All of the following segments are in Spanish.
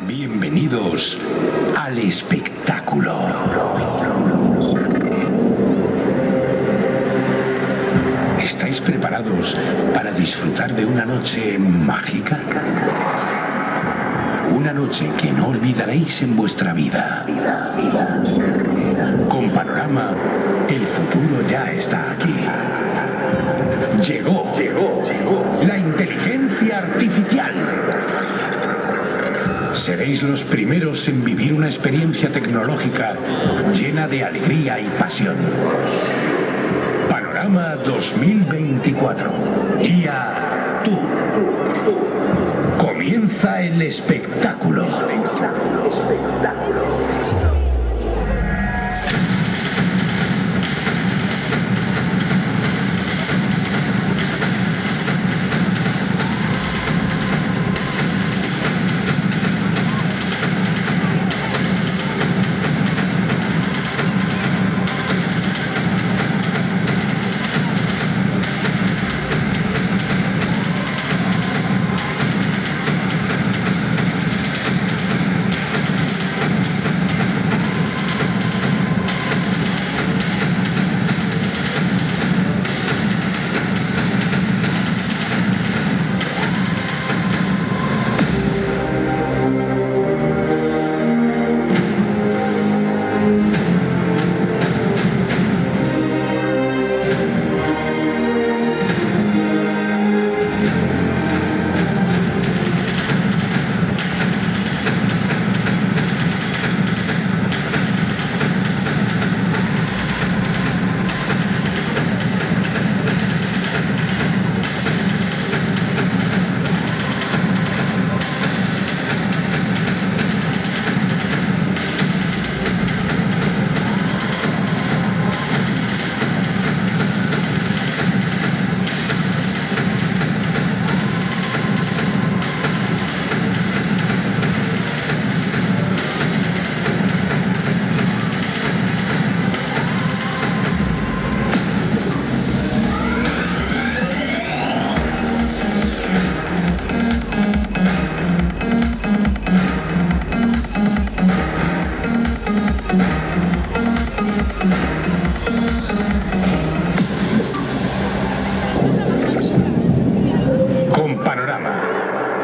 Bienvenidos al espectáculo. ¿Estáis preparados para disfrutar de una noche mágica? Una noche que no olvidaréis en vuestra vida. Con Panorama, el futuro ya está aquí. Llegó la inteligencia artificial. Seréis los primeros en vivir una experiencia tecnológica llena de alegría y pasión. Panorama 2024. IA Tour. Comienza el espectáculo.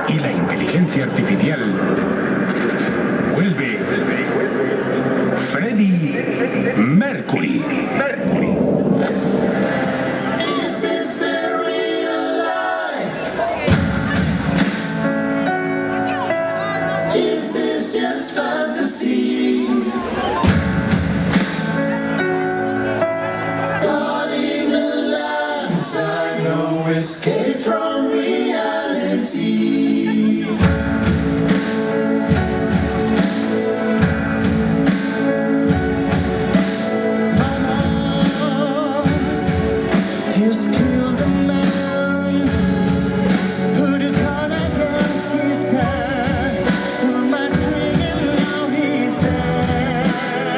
Y la inteligencia artificial vuelve Freddie Mercury. Is this the real life? Is this just fantasy? Caught in a landslide, no escape from reality. Just killed a man, put a gun against his head, pulled my trigger, now he's dead.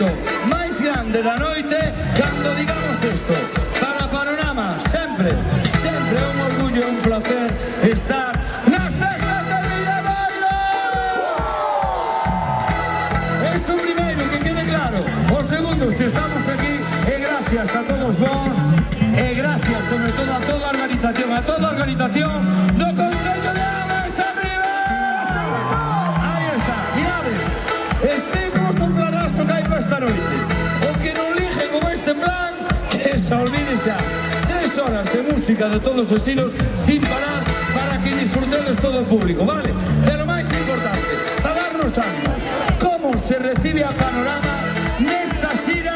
grito máis grande da noite cando digamos isto. Para Panorama, sempre é un orgullo e un placer estar nas festas de Villadoiro. Isto o primeiro, que quede claro. O segundo, se estamos aquí, é gracias a todos vós, e gracias sobre todo a toda a organización do Concello de Amas Arriba. Aí está, mirade, explícanos o planazo que hai para esta noite. O que non lige con este plan, que se olvide xa. 3 horas de música de todos os estilos sin parar para que disfrutedes todo o público, vale? Pero máis importante, para darnos ánimos, como se recibe a Panorama nesta xira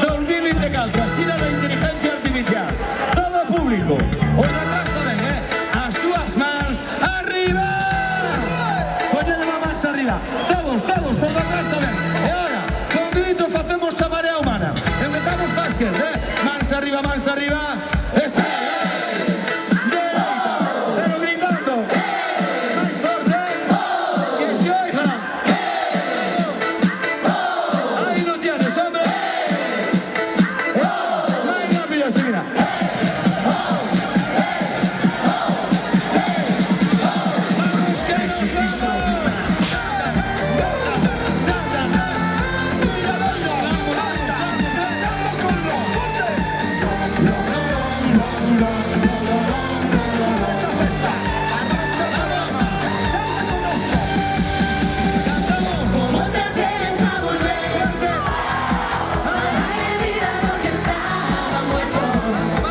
2024, a xira da inteligencia artificial. Todo o público, os de atrás saben, as dúas mans arriba. Ponede a mans arriba, todos, os de atrás saben. E ahora, con grito facemos a marea humana. Empezamos para a esquerda, mans arriba, mans arriba. Esa, dereita, pero gritando. Máis forte, que se oiga. Ahí lo tienes, hombre. Máis rápido, así, mira. Vamos, que nos vamos. ¿Cómo te atreves a volver a darle vida a lo que estaba muerto?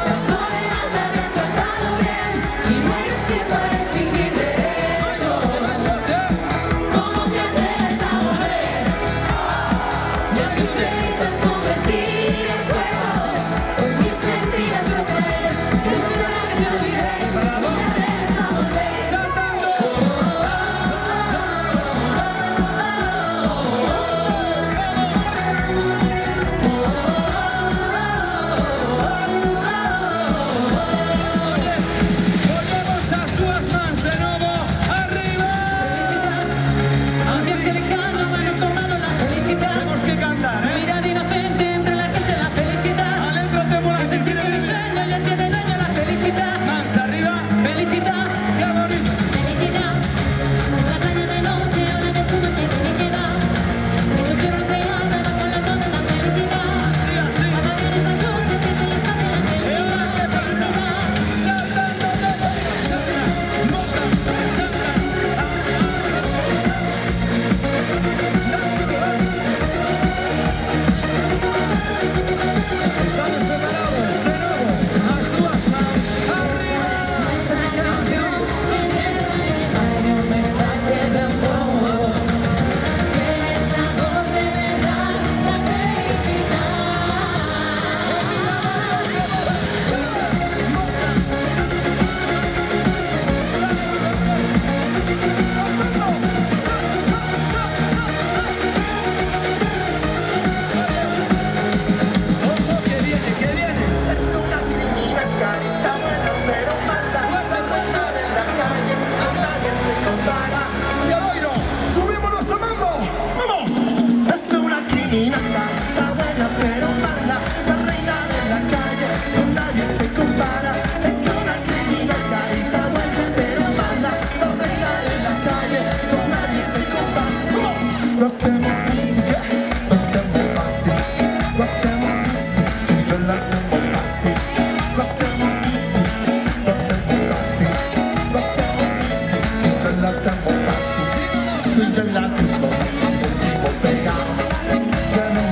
Las jóvenes te habían tratado bien y no eres quien para extinguir derechos. ¿Cómo te atreves a volver? Ya que ustedes convertir en fuego con mis mentiras de poder, que no será que te olvidé. ¿Cómo te atreves a volver? Ponemos as dúas mans de novo arriba. Aunque angelical, mano con mano la felicidad. Temos que cantar, Mirada inocente entre la gente la felicidad. A letra temos a sentir Que mi en sueño ya tiene dueño la felicidad. mans arriba. Felicidad, Que bonito. felicidad. Es la caña de noche, una de espuma que tiene que dar. Eso quiero crear bajo la luz de la felicidad. Así, así. Apagar esa luz que siente el espacio de la felicidad. Felicidad. Estamos preparados de nuevo. As dúas mans arriba. Hay un mensaje de amor. Que es amor de verdad, la felicidad. Ojo, que viene, que viene. Fuerte, fuerte. Villadoiro, subimos nuestro mambo. ¡Vamos! Es una criminal, está buena pero mala, la reina de la calle, con nadie se compara. Es una criminal, está buena pero mala, la reina de la calle, con nadie se compara. ¡Vamos! Lo hacemos así, lo hacemos así, lo hacemos así, y lo hacemos así, lo hacemos así, lo hacemos así, lo hacemos así, y lo hacemos así. Tú y yo en la disco, contigo pegado, que no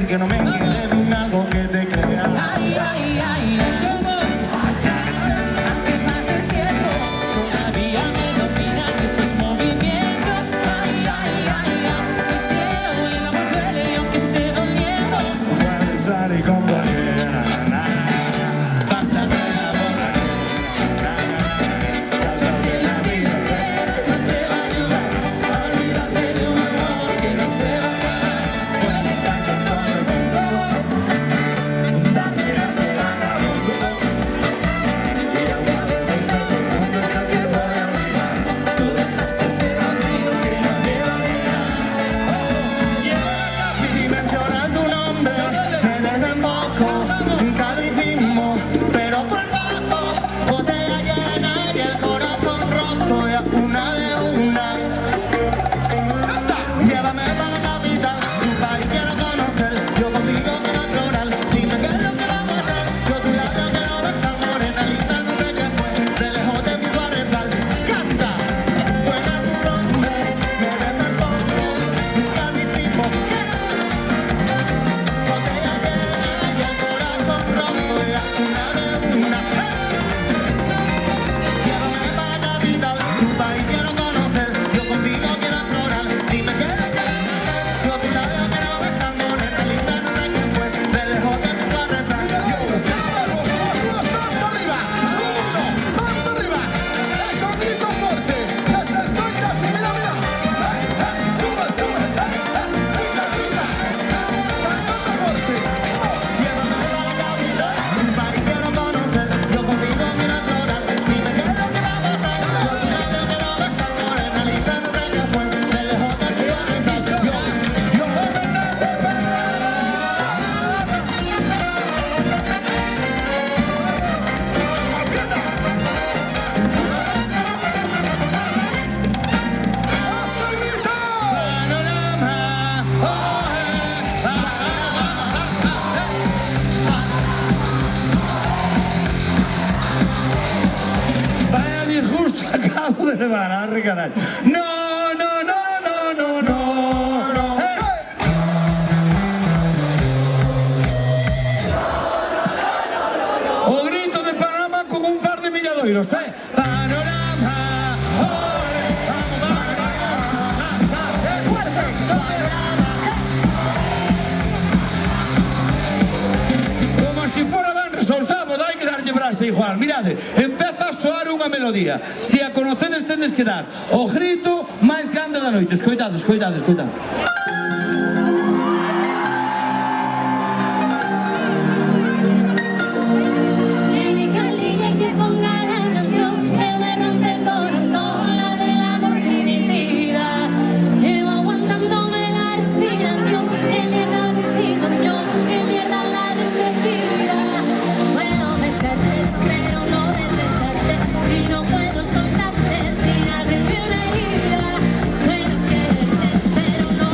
que no me quede de un algo que te crea. Ay, ay, ay, ay. Aunque pase el tiempo, todavía me dominan esos movimientos. Ay, ay, ay, aunque cielo y el amor duele y aunque esté doliendo. Puedes salir con cualquiera, pásate la bola, Que la vida entera no te va a ayudar a olvidarte de un amor que no se va a acabar. Puedes hacer todo el mundo, darte la semana y aunque a veces te confundo hasta que voy a olvidar, tú dejaste ese vacío que no te va a dejar. Llevo la casi dimensional tu nombre, me desemboco, nunca lo hicimos, pero por poco, botella llena y el corazón roto, ya una de unas. Llévame para la capital, tu país quiero conocer, yo contigo quiero explorar, dime qué es lo que vamos a hacer, yo tu labio quiero besar, morena linda, no sé qué fue, de lejos te visualizar, canta, suena tu nombre, me desemboco, nunca lo hicimos, botella llena y el corazón roto, ya una de una. Llévame para la capital, tu país quiero conocer, yo contigo quiero explorar, dime qué es lo que vamos a hacer, yo tu labio quiero besar, morena linda, no sé qué fue, de lejos te empiezo a rezar. ¡Más arriba! ¡Uno! ¡Más arriba! ¡Eso, grito fuerte! ¡Esta es contra, sí, mira, mira! ¡Sube, sube! ¡Cita, cita! ¡Cantando fuerte! Llévame para la capital, tu país quiero conocer, yo contigo quiero explorar, dime qué es lo que vamos a hacer, yo tu labio quiero besar, morena linda, no sé qué fue, de lejos te empiezo a rezar. Vaya disgusto acabo de levar, caray. No, no, no, no, no, no, no. O grito de Panamá con un par de milladoiros, Panorama, como si fuera Benres ou sábado, hai que darlle brasa igual. Mirade, empeza a soar unha melodía. Se a conocedes tendes que dar o grito máis grande da noite. Escoitade, escoitade, escoitade. Elige al DJ que ponga la canción que me rompe el corazón, la del amor de mi vida. Llevo aguantándome la respiración, qué mierda de situación, qué mierda la despedida. Puedo besarte, pero no besarte, y no puedo soltarte sin abrirme una herida. Puedo quererte, pero no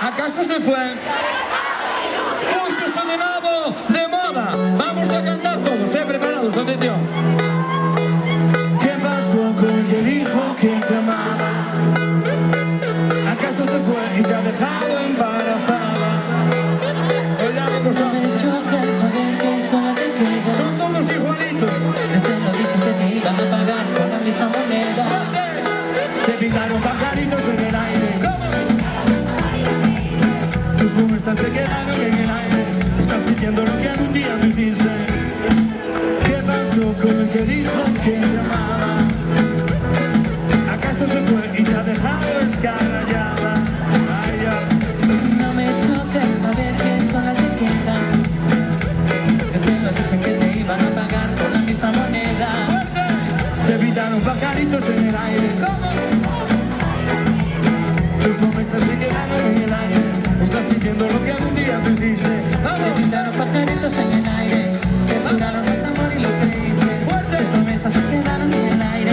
¿Acaso se fue? ¡Puso de nuevo de moda! Vamos a cantar todos, preparados, atención. ¿Qué pasó con el que dijo que te amaba? ¿Acaso se fue y te ha dejado embarazada? Oigamos a... Me choca saber que solo te quedas. Son todos igualitos. Yo te lo dije que te iban a pagar con la misma moneda. ¡Fuerte! Te pintaron pajaritos en el aire. ¿Cómo? Tus promesas se quedaron en el aire. Estás diciendo lo que algún día me hiciste. ¿Qué pasó con el que dijo que te amaba? ¿Acaso se fue y te ha dejado escarallada? Ay, ay. No me choca saber que solo te quedas. Yo te lo dije que te iban a pagar con la misma moneda. ¡Fuerte! Te pintaron pajaritos en el aire. ¿Cómo? Tus promesas se quedaron en el aire. Estás sintiendo lo que algún día me hiciste. ¡Vamos! Te pintaron pajaritos en el aire. Te duraron el amor y lo creíste. ¡Fuerte! Tus promesas se quedaron en el aire.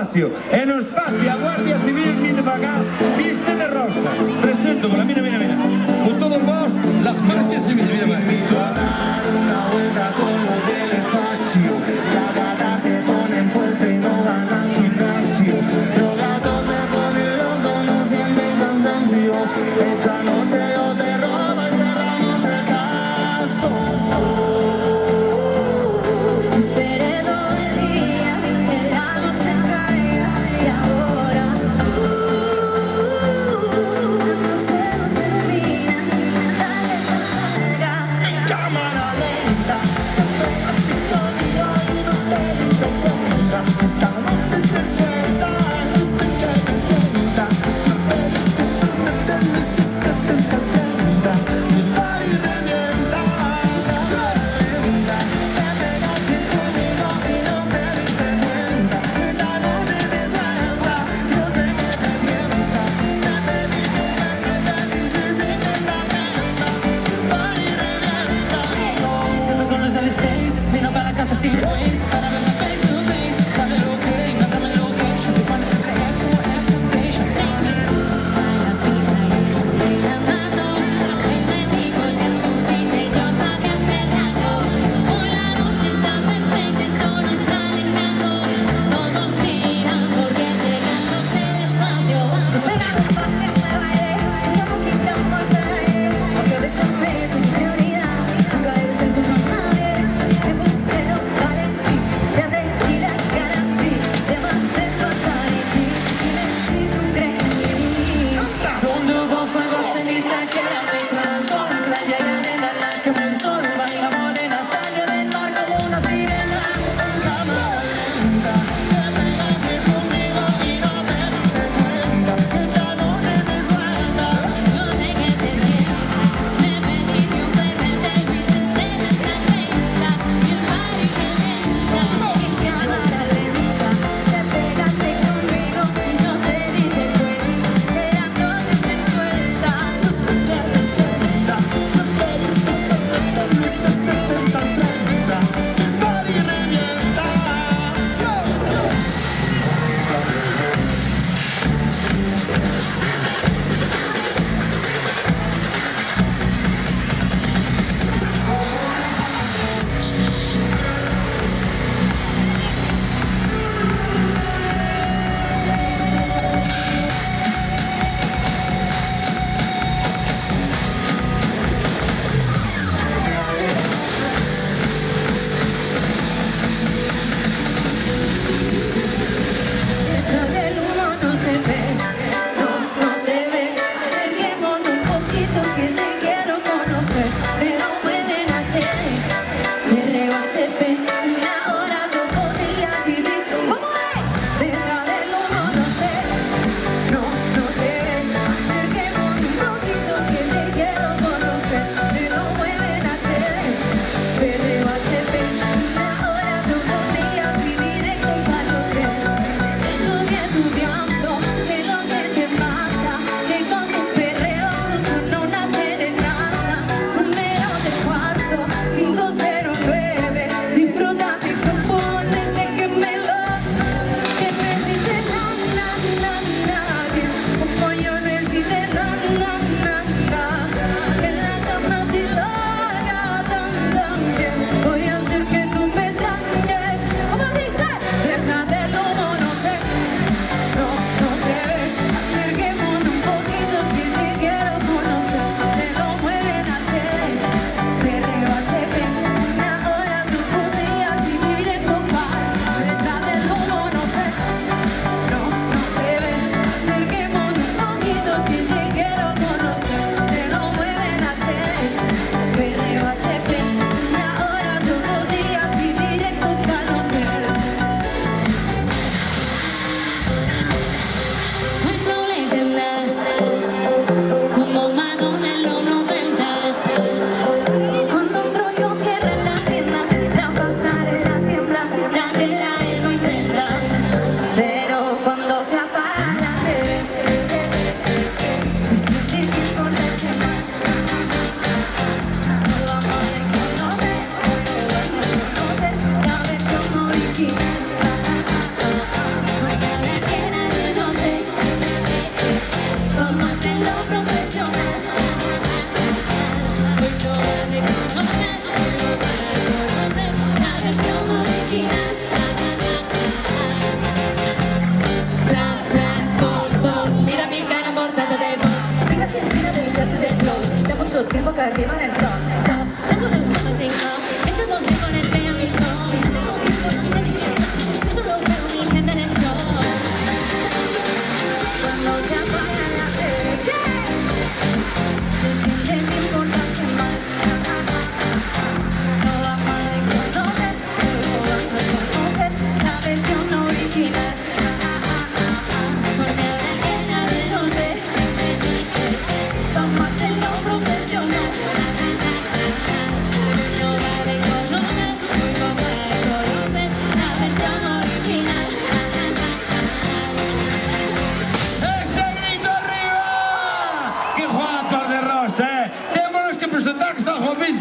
espacio. En o espacio a Guardia Civil vine para acá, viste de rosa. Presento con la mira, con todos vos, la Guardia Civil, mira, Una vuelta con lo del espacio. Las gatas se ponen fuerte y no van al gimnasio. Los gatos se ponen locos, no sienten cansancio. Esta noche yo te robo y cerramos el caso. Esperé todo el día, que la noche caiga y ahora la noche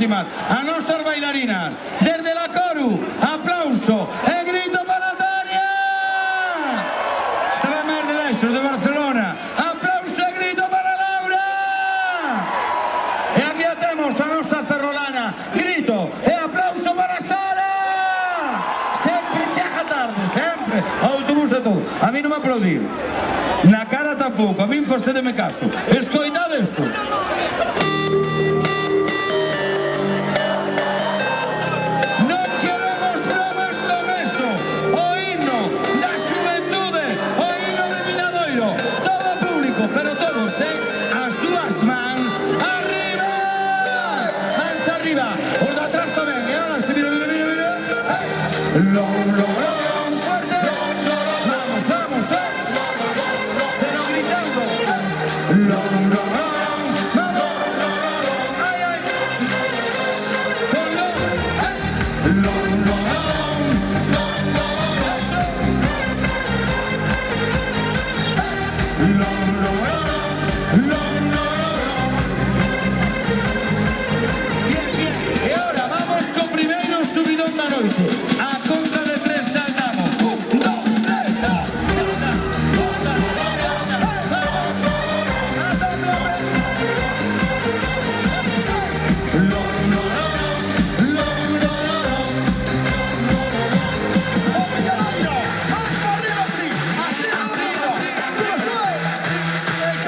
guapísimas, a nosas bailarinas. Desde la Coru, aplauso e grito para Tania. Estaba máis de Leixos, de Barcelona. Aplauso e grito para Laura. E aquí a temos a nosa ferrolana. Grito e aplauso para Sara. Sempre chega tarde, sempre. Autobús e todo. A mí non me aplaudir. Na cara tampouco, a mí facédeme caso. Escoitad isto. Non queremos bromas con esto. O himno da xuventude, o himno de Milladoiro. Todo público, pero todos, as dúas mans arriba. Mans arriba. Os de atrás tamén. E ahora sí, mira, mira, mira, mira. Fuerte. Vamos, vamos, pero gritando. Vamos. Ay, ay. Ponlo. Bien, bien. E ahora vamos co primeiro subidón da noite. A conta de 3 saltamos. 1, 2, 3, salta. Salta. Milladoiro, más arriba, así, así, arriba. Sube, sube.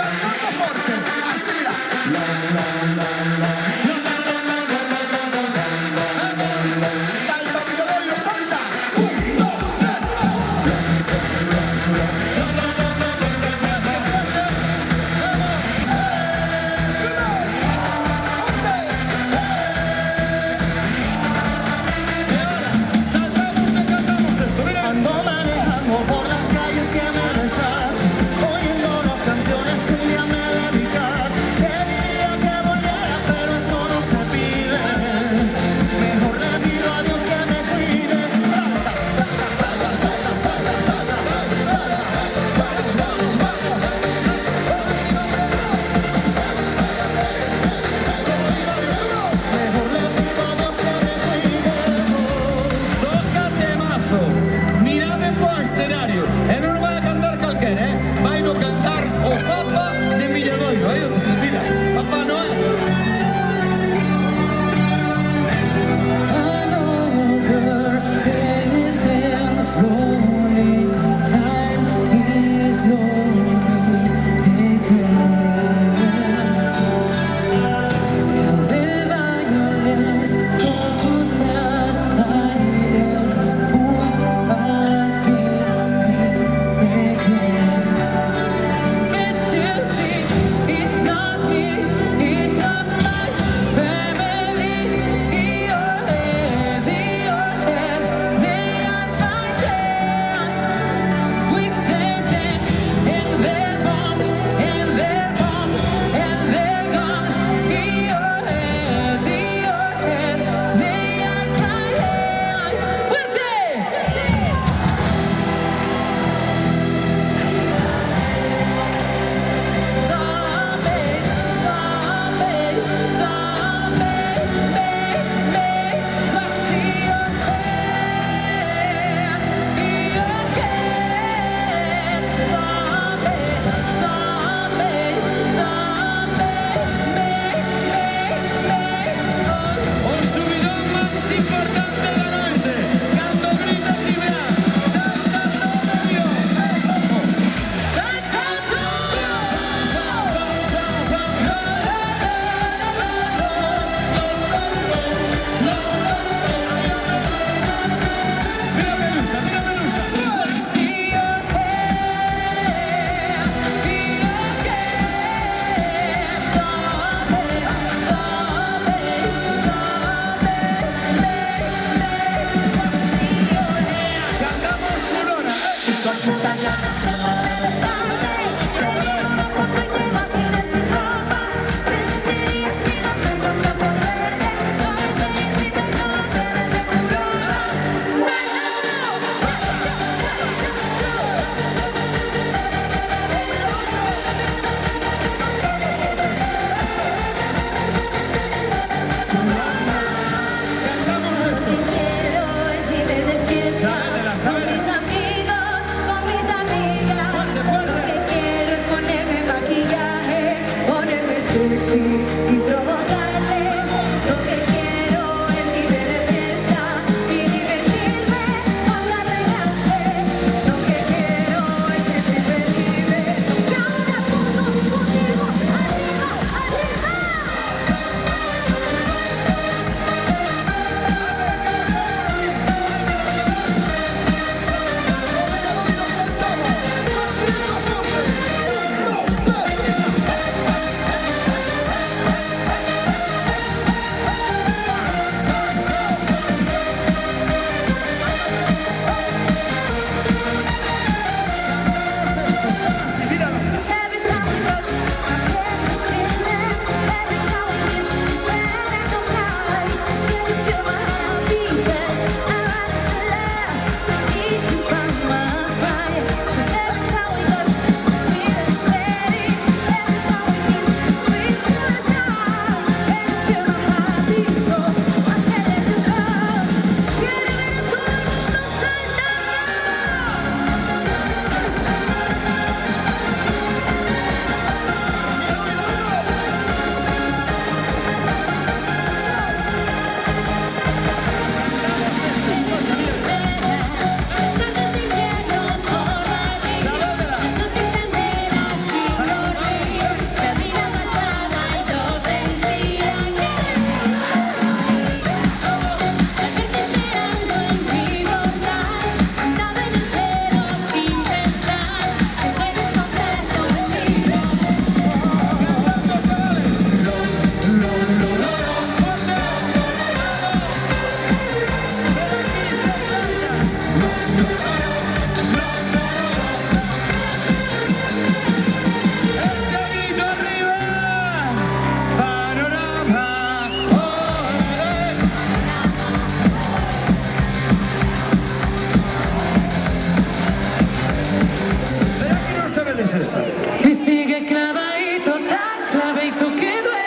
Y sigue clavadito, tan clavadito que duele.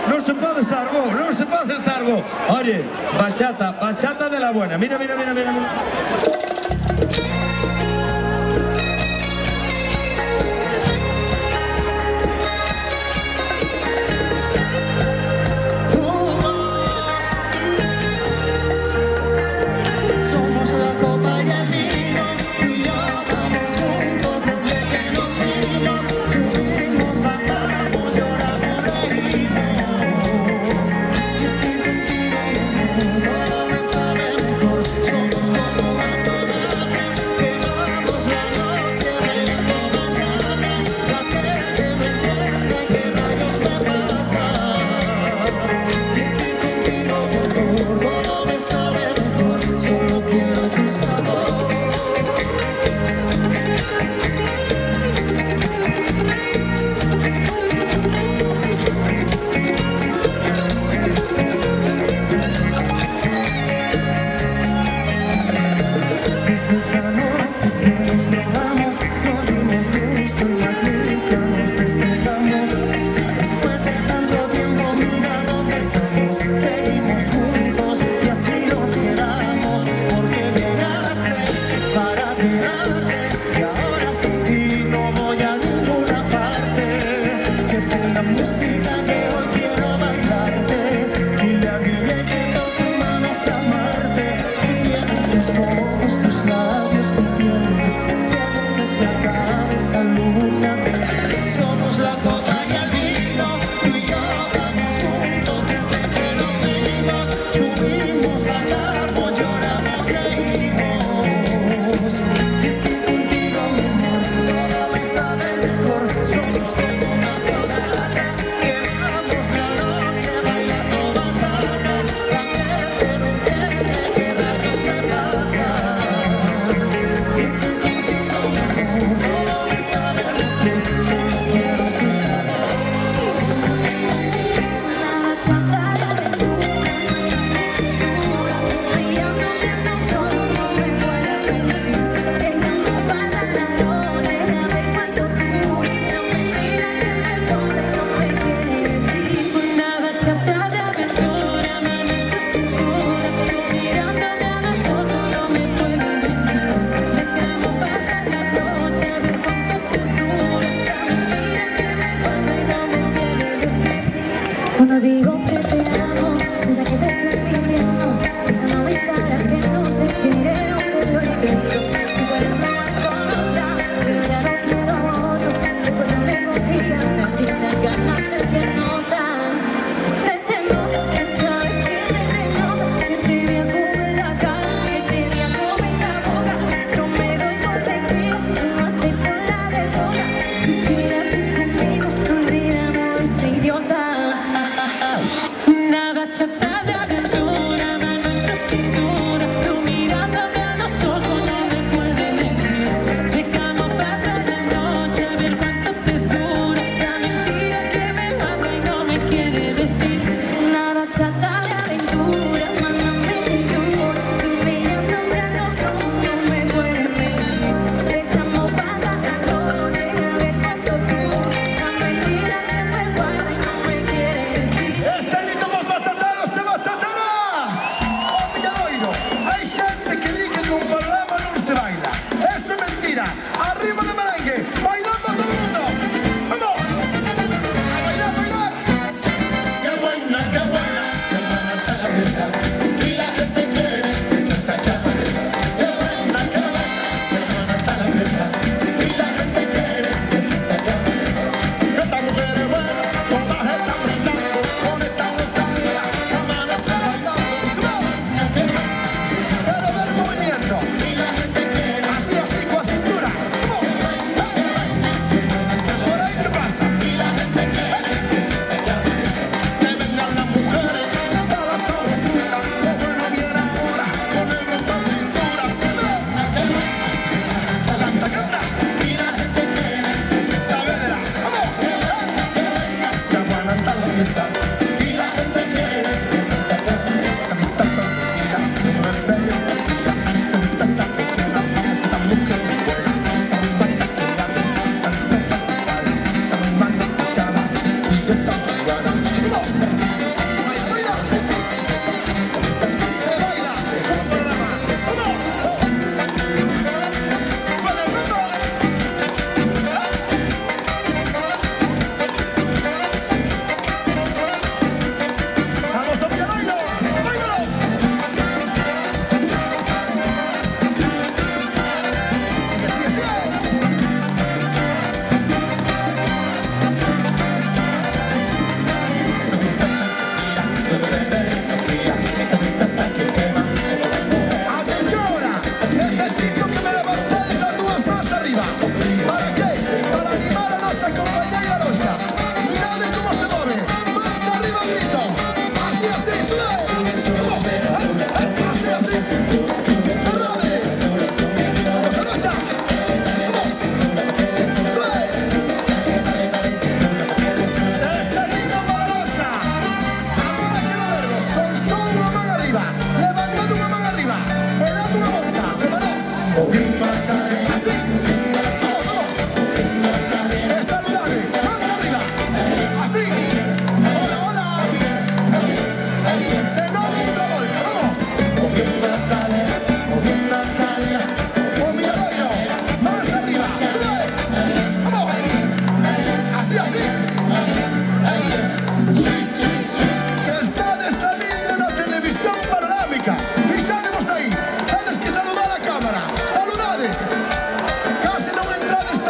No se puede estar vos, no se puede estar vos. Oye, bachata, bachata de la buena. Mira, mira, mira, mira, mira. Somos la copa y el vino, tú y yo vamos juntos desde que nos vimos. Subimos, bajamos, lloramos, reímos. Y es que contigo todo me sabe mejor. Somos como una fogata, que vamos la noche bailando bachata. La gente no entiende qué rayos me pasa. Y es que contigo todo me sabe mejor. Solo quiero tu sabor. Desde esa noche que nos probamos, nos dimos gusto y más rica nos despegamos. Después de tanto tiempo, mira dónde estamos. Seguimos juntos y así nos quedamos. Porque llegaste para quedarte y ahora sin ti no voy a ninguna parte. Que ponga música que hoy quiero bailarte. Dile a Guille que no te manos a amarte. Que tienen tus ojos, tus labios, tu piel. Quiero que se acabe esta luna de miel. Somos la copa y el vino, tú y yo vamos juntos desde que nos vimos. Subimos, bajamos, lloramos, reímos. Es que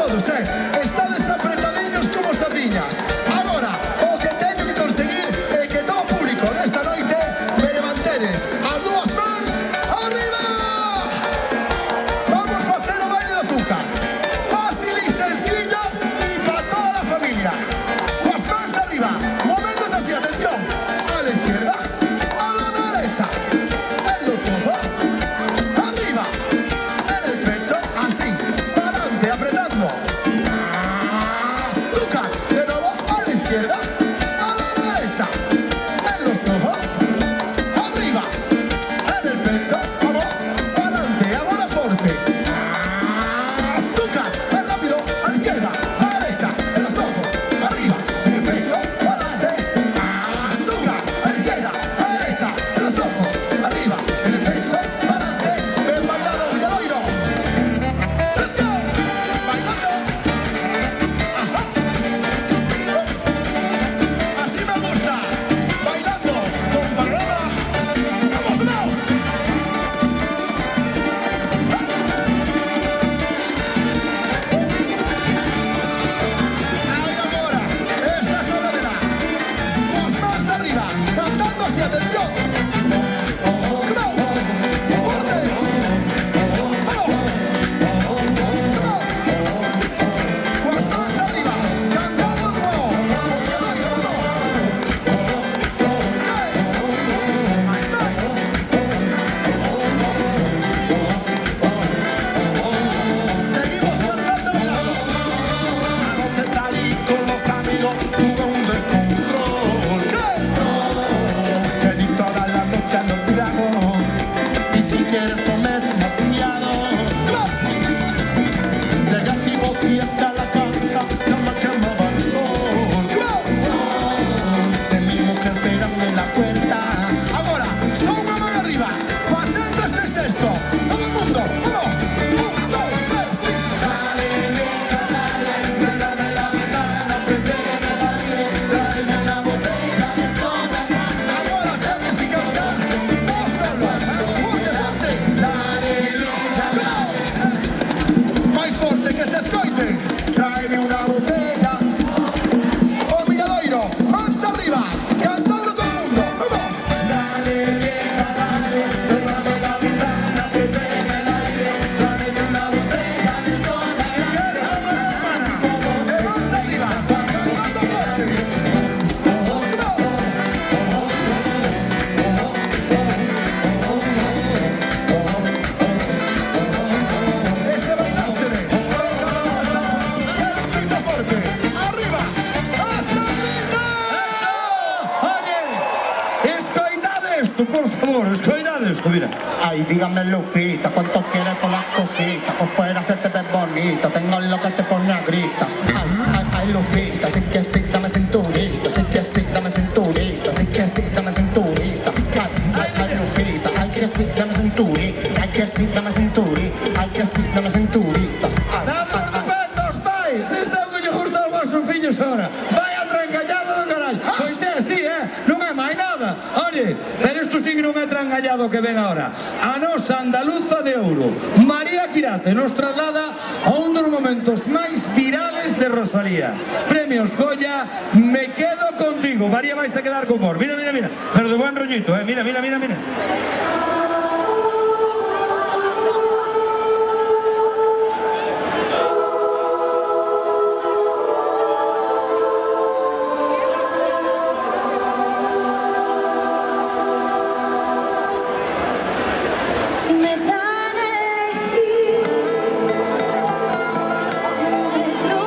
todos, estades apretadiños como sardiñas. Agora, o que teño que conseguir é que todo o público nesta noite me levantedes as dúas mans arriba. Vamos facer o baile do azúcar. Fácil e sencillo e para toda a familia. Coas mans arriba, movéndose así, atención, a la izquierda, a la derecha, en los ojos, arriba, en el pecho, así, para adelante, apretando. Azúcar, de nuevo, a la izquierda, a la derecha, en los ojos, arriba, en el pecho, vamos, para adelante, ahora fuerte. Azúcar, más rápido, a la izquierda, a la derecha, en los ojos, arriba, en el pecho, para adelante. Azúcar, a la izquierda, a la derecha, en los ojos, arriba, en el pecho, para adelante. Ven bailando, Villadoiro. Let's go. Bailando. Ajá. Así me gusta. Bailando con Paloma. ¡Vamos, vamos! Ahí ahora, esta es la novela. Las manos arriba, cantando hacia atención. Come on. Fuerte. Vamos. Come on. Las manos arriba, cantando con. Ahí vamos. Hey. Ahí está. Seguimos cantando bailando. Anoche salí con los amigos, tuve un descontrol. Pedí toda la noche a los tragos y si quieres comer demasiado. Llegué activo siete a la casa, ya me quemaba el sol. De mi mujer esperando en la puerta. Ahora, son una mano arriba, facendo este gesto. Todo el mundo, vamos. 1, 2, 3, sí. Dale, vieja, dale, dame la ventana, prepárame la vida, tráeme una botella de soda. Ahora tienes que cantar, no solo, fuerte, fuerte. Dale, vieja, dale. Más fuerte que se escoite. Tráeme una botella. Oh, Villadoiro, más arriba, cantando todo el mundo. Vamos. Dale, vieja, dale, tráeme la ventana, prepárame la vida, tráeme una botella de soda. Que derrame la hermana. Más arriba, cantando fuerte. Ese bailásteles. ¡Qué grito fuerte! ¡Arriba! ¡Hasta arriba! Oye, escoitad esto, por favor, escoitad esto, mira. Ay, dígame Lupita, ¿cuánto quieres por las cositas? Por fuera se te ve bonito, tengo lo que te pone a grita. Ay, ay, ay, Lupita, sí que sí, dame cinturita, sí que sí, dame cinturita, sí que sí, dame cinturita. Ay, ay, ay, Lupita, ay que sí, dame cinturita, ay que sí, dame cinturita, ay que sí, dame cinturita. Ay, Dados ay, ay. defendos, pais, isto é o que lle gusta aos vosos fillos ahora. Vai a trancallado do carallo. Pois é, sí, non é máis nada. Oye, pero isto sí que non é trancallado que ven ahora. A nosa andaluza de ouro, María Quirate, nos traslada a un dos momentos máis virales de Rosalía. Premios Goya, Me quedo contigo. María, vais a quedar con vos. Mira, mira, mira. Pero de buen rollito, mira, mira, mira, mira. Si me dan a elegir entre tú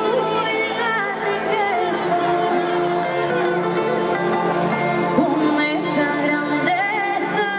y la riqueza, con esa grandeza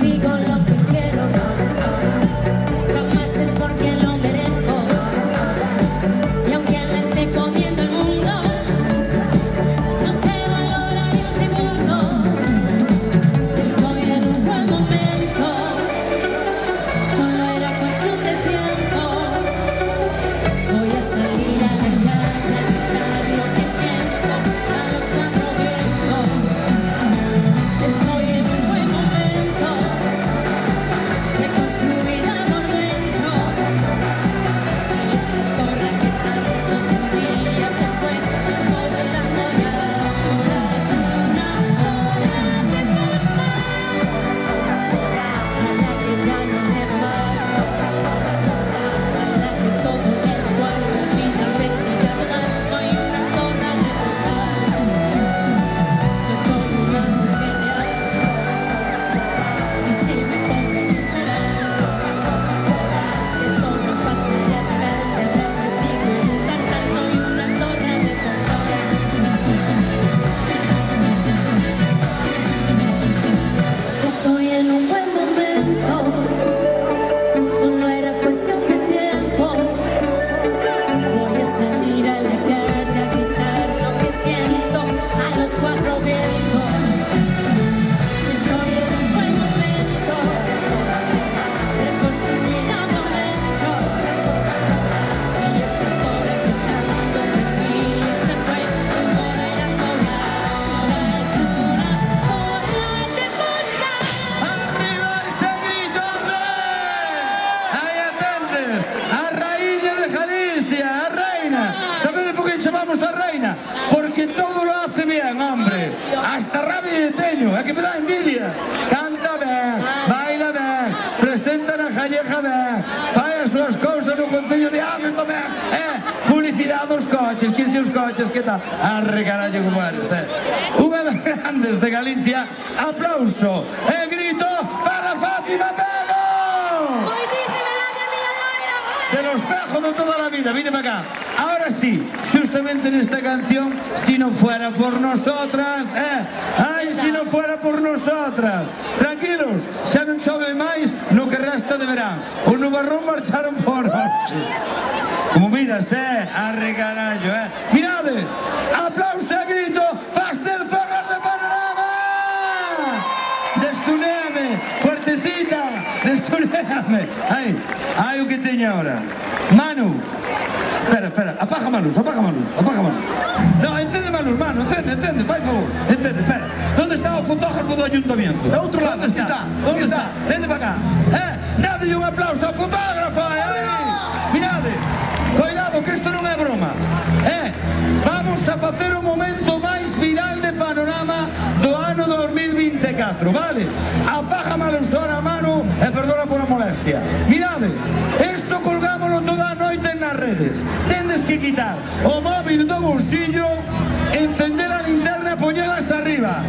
consigo lo que quiero, jamás es porque lo merezco. Y aunque me esté comiendo el mundo, no sé valorar ni un segundo. Estoy en un buen momento, solo era cuestión de tiempo. Voy a salir a la calle a gritar lo que siento a los cuatro vientos. Estoy en un buen momento, reconstruida por dentro. Y esa torre que tanto temía se fue empoderando y ahora es una hora de puerta a la que ya no me paro, a la que todo da igual, mi necesidad total. Soy una torre de cristal, yo soy una genial. Y si me pongo a esperar que todo pase de nivel, detrás de ti como un cartel, soy una torre de cristal. Estoy en un buen momento, solo era cuestión de tiempo. Voy a salir a la calle a gritar lo que siento a los cuatro vientos. Estoy en un buen momento, reconstruida por dentro. Y esa torre que tanto temía se fue empoderando y ahora es una torre de cristal. Arriba ese grito, hombre. Aí atendes, a raíña de Galicia, a reina. Sabedes por que chamamos a reina? Porque todo lo hace bien, hombre. Hasta rabia lle teño, é que me dá envidia. Canta ben, baila ben, presenta na Calleja ben, fai as súas cousas no Concello de Ames tamén. Publicidade dos coches, que se os coches, que tal? Arre carallo como eres, Unha das grandes de Galicia, aplauso e grito para Fátima Pego! Moitísimas gracias, Milladoiro. De los Pejos de toda la vida, vine para acá. Ahora sí, justamente en esta canción, si no fuera por nosotras, ay, si no fuera por nosotras. Tranquilos, xa non chove máis no que resta de verán. O nubarrón marcharon por noche. Como miras, arre carallo, Mirade, aplauso e grito, Pastel Zorras de Panorama. Destuneame, fuertecita, destuneame. Ai, o que teño ahora. Manu, espera, apaga a luz. No, encende a luz, Manu, encende, fai favor. Encende, espera. ¿Dónde está o fotógrafo do ayuntamiento? De outro lado, ¿Dónde aquí está, ¿Dónde aquí está? está. Vende para acá. Dadle un aplauso ao fotógrafo. Mirade, cuidado que isto non é broma. Vamos a facer o momento máis viral de Panorama do ano 2024, vale? Apágame a luz ahora, Manu, e perdona pola molestia. Mirade, isto colgámoslo toda a noite nas redes. Tendes que quitar o móvil do bolsillo, encender a linterna e poñelas arriba.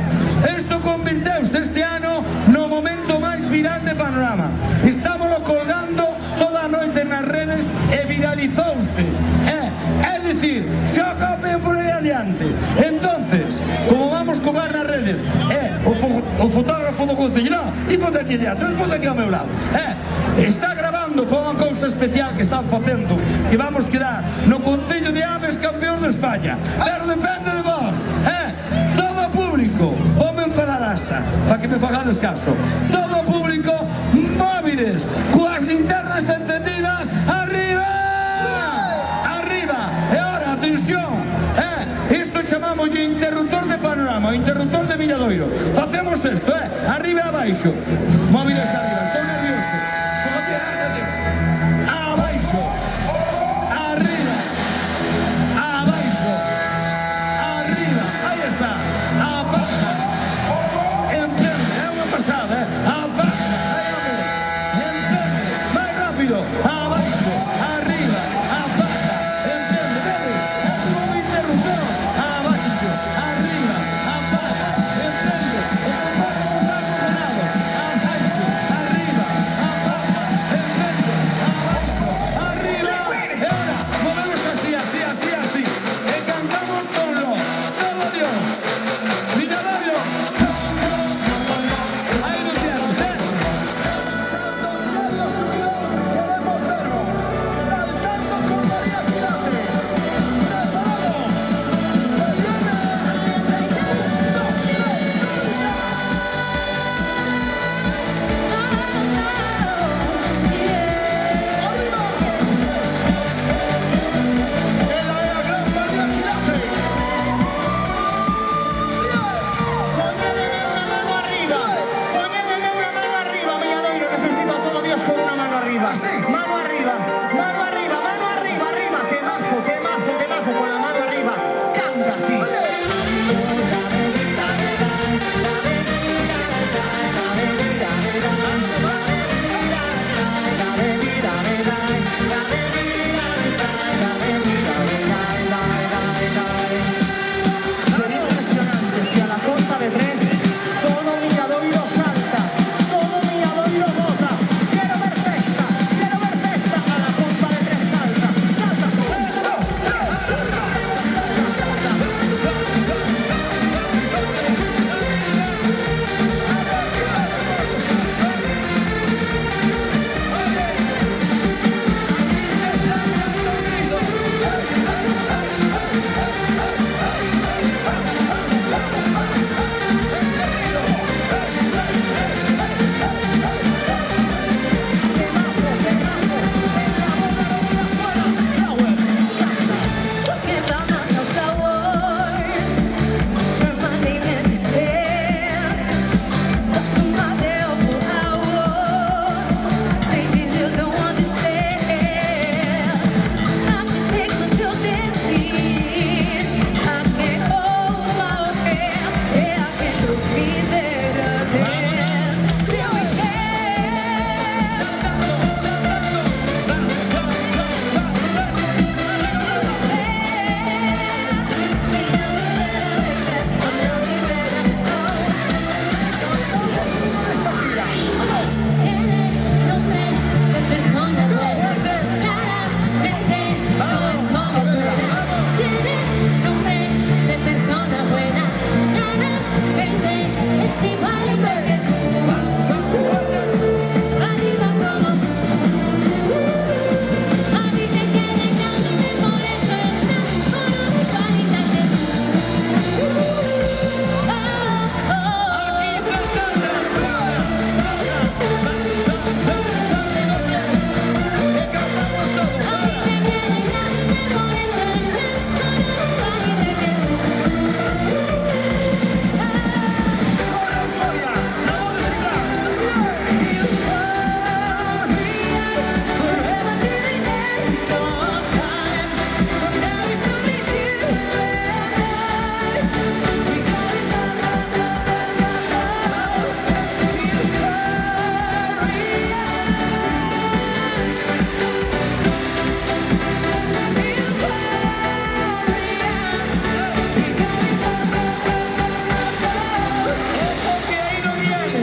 Isto convirteuse este ano no momento máis viral de Panorama. Estámoslo colgando toda a noite nas redes e viralizouse. É dicir, xa copen por aí adiante. Entonces, como vamos colgar nas redes, o fotógrafo do Concello, non, ti ponte aquí adiante, ponte aquí ao meu lado. Está grabando para unha cousa especial que están facendo, que vamos quedar no Concello de Ames campeón de España. Pero depende de vos, todo o público, voume enfadar hasta, para que me fagades caso. Todo o público, móviles, coas linternas encendidas, arriba! Arriba! E ahora, atención, isto chamámoslle interruptor de Panorama, o interruptor de Milladoiro. Facemos isto, arriba e abaixo. Móviles arriba, estou nervioso. Abaixo, arriba, abaixo, arriba, aí está, abaixo, encende, é unha pasada, abaixo, aí hombre, encende, máis rápido, abaixo, arriba, abaixo, encende, vede, é como un interruptor, abaixo, arriba, abaixo, encende, o fotógrafo está acojonado, abaixo, arriba,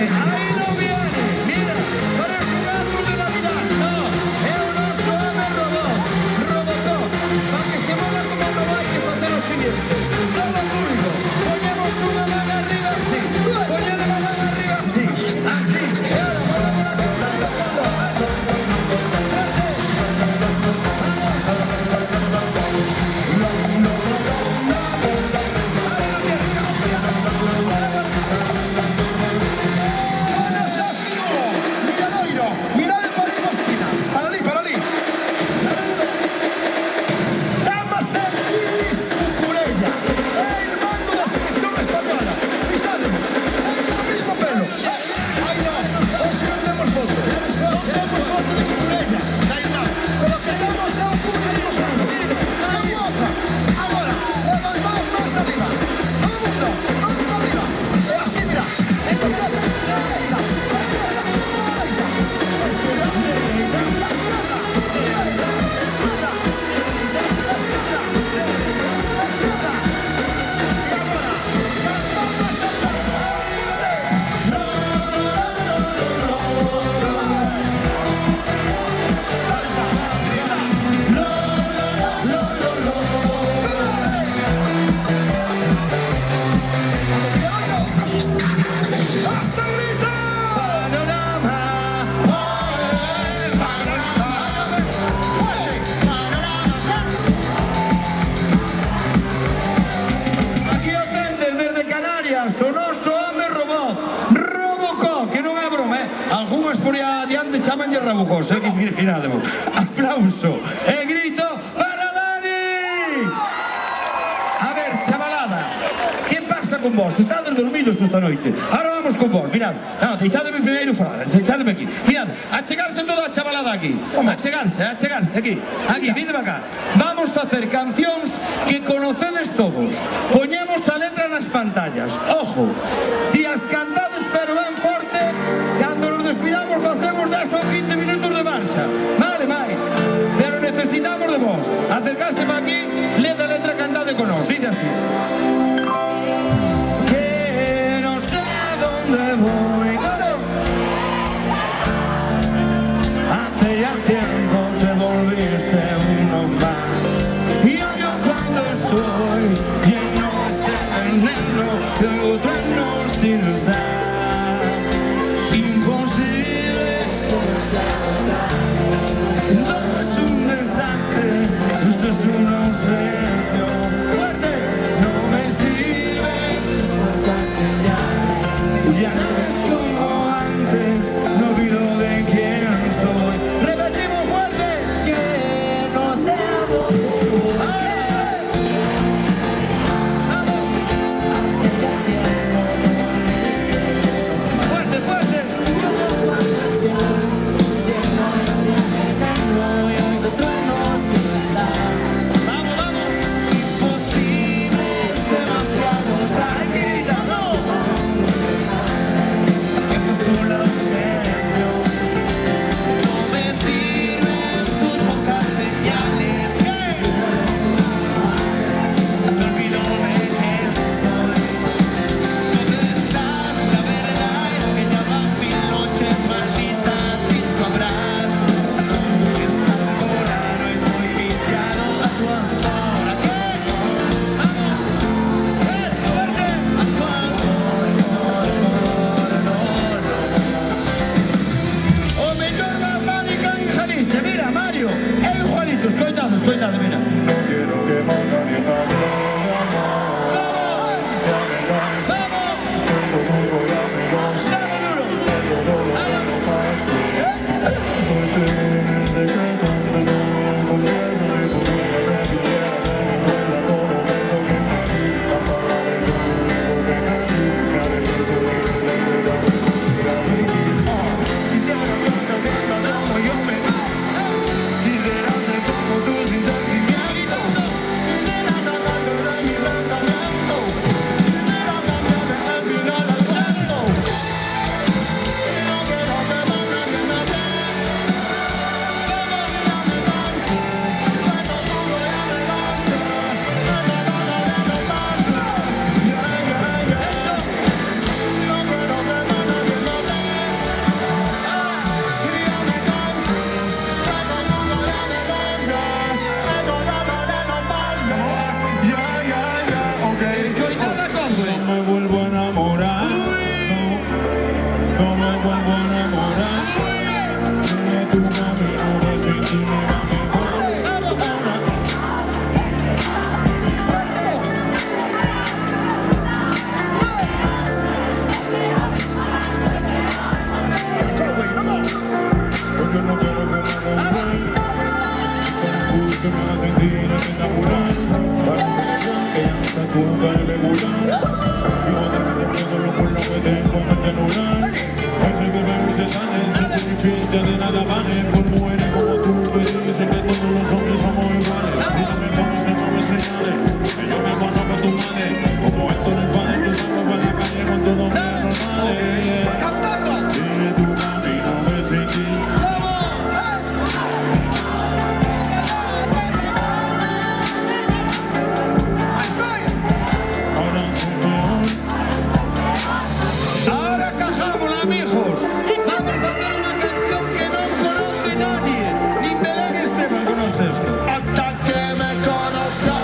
Ahí no viene, mira, parece un árbol de Navidad. No, é o noso home robot, Robocop. Para que se mueva como un robot hay que facer o seguinte. Todo público, poñemos unha man arriba así, poñemos unha man arriba así, así. E ahora, volvemos a Milladoiro, mirade para ali para a esquina. Para ali, para ali. Chámase Luis Cucurella. É irmán da selección española. Fixádemos, é o mismo pelo. Ai non, hoxe non temos foto. Non temos foto de Cucurella, da irmán. Pero que temos é o público solo. Que guapa. Agora, e dos más arriba. Todo o mundo, vamos para arriba. E así, mira. Esta esquerda, dereita, esquerda, dereita, esquerda, dereita, esquerda, dereita, esquerda, esquerda, esquerda. E agora, cantamos a ¡hasta gritar! Panorama. Aquí o tendes desde Canarias, o noso home robot, Robocop, que non é broma, algúns por aí adiante chamanlle Robocop, que mirademos. Aplauso e grito para Dani. A ver, chavalada, que pasa con vos? Estades dormidos esta noite. Ahora vamos con vos, mirad. No, deixademe primeiro falar, deixademe aquí. Mirad, a chegarse toda a chavalada aquí. A chegarse aquí. Aquí, vide para cá. Vamos a hacer cancións que conocedes todos. Poñemos a letra nas pantallas. Ojo, si as cantades pero ben forte, cando nos despidamos facemos 10 ou 15 minutos de marcha. Vale, máis. Pero necesitamos de vos. Acercarse para aquí, led a letra cantade con nós. Dice así. Que no sé dónde voy. Hace ya tiempo te volviste uno más. Y yo cuando estoy lleno de ese veneno, tengo truenos y vuelvo a enamorar. Sigue tu camino, ves y dime a mi yo no quiero fumar un plan. Que me va a sentir espectacular. Para la selección que ya no está tú para regular. Y joderme todo lo con lo que tengo en el celular. Ese que me use sale, si te pinta de nada vale. Por mujeres como tú me dices que todos los hombres somos iguales. Mírame cómo se mueve señales, que yo me conozco a tu madre. Como esto no es padre, cruzamos para la calle con todos mis normales. Sigue tu camino, ves y ti. Ahora cajámonos, amigos. Vamos a hacer una canción que no conoce nadie. Ni Belén Esteban conoce esto. Hasta que me conoció.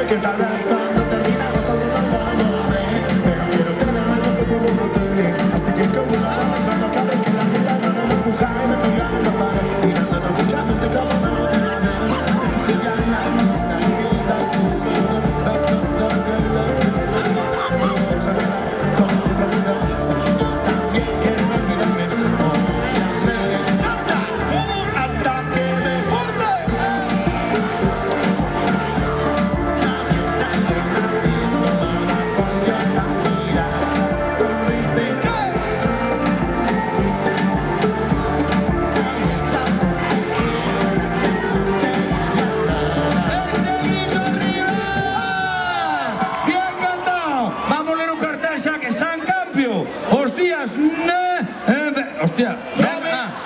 Que tal vez cuando terminamos todo nos vamos a ver, pero quiero tener algo como no tener, así que como la bala cuando cabe que la vida no me empuja y me tira en la pared, mirándonos fijamente como no te la veo, sé que ya la misa y quizás su beso, la cosa que lo con permiso, yo también quiero olvidarme, óyame, hasta que me fuerte.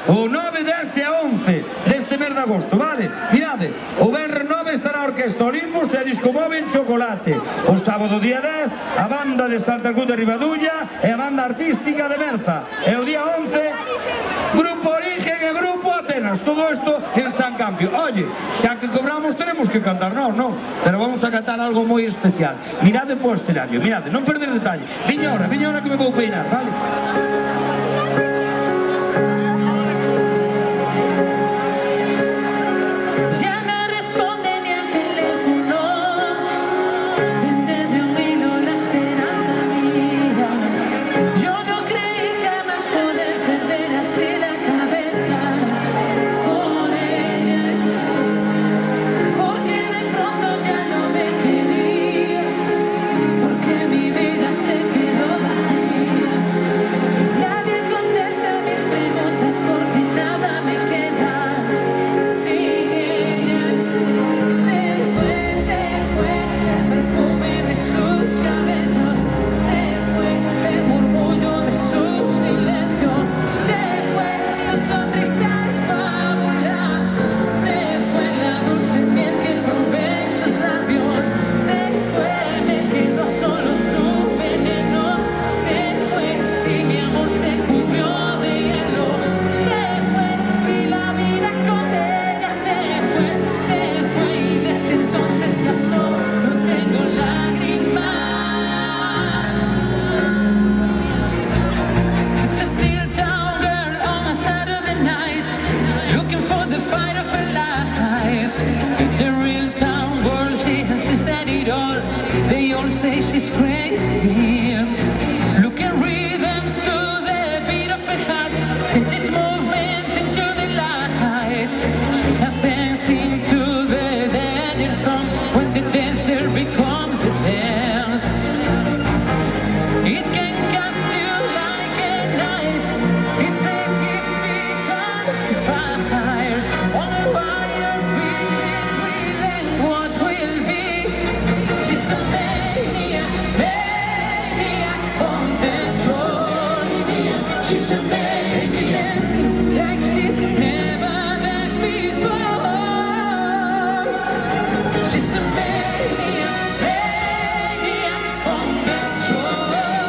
O 9, 10 e 11 deste mes de agosto, vale? Mirade, o venres 9 estará a Orquesta Olympus e a Disco Móvil Chocolate. O sábado día 10, a banda de Santa Cruz de Ribadulla e a banda artística de Berza. E o día 11, Grupo Origen e Grupo Atenas. Todo isto en San Campio. Oye, xa que cobramos tenemos que cantar, non? Pero vamos a cantar algo moi especial. Mirade po escenario, mirade, non perder detalle. Viña ahora que me vou peinar, vale? Ya no responde ni al teléfono, desde un hilo la esperanza mía. Yo no creí jamás poder perder así la cabeza con ella, porque de pronto ya no me quería, porque mi vida se quedó vacía. Nadie contesta mis preguntas porque nada me queda. They all say she's crazy. Look at rhythms to the beat of her heart. Change its movement into the light. She has dancing to the danger song. When the dancer becomes the dance, it can cut you like a knife if the gift becomes the fire. On a wire between will and what will be. She's a maniac, maniac on the shore. She's a maniac, she's dancing like she's never danced before. She's a maniac, maniac on the shore.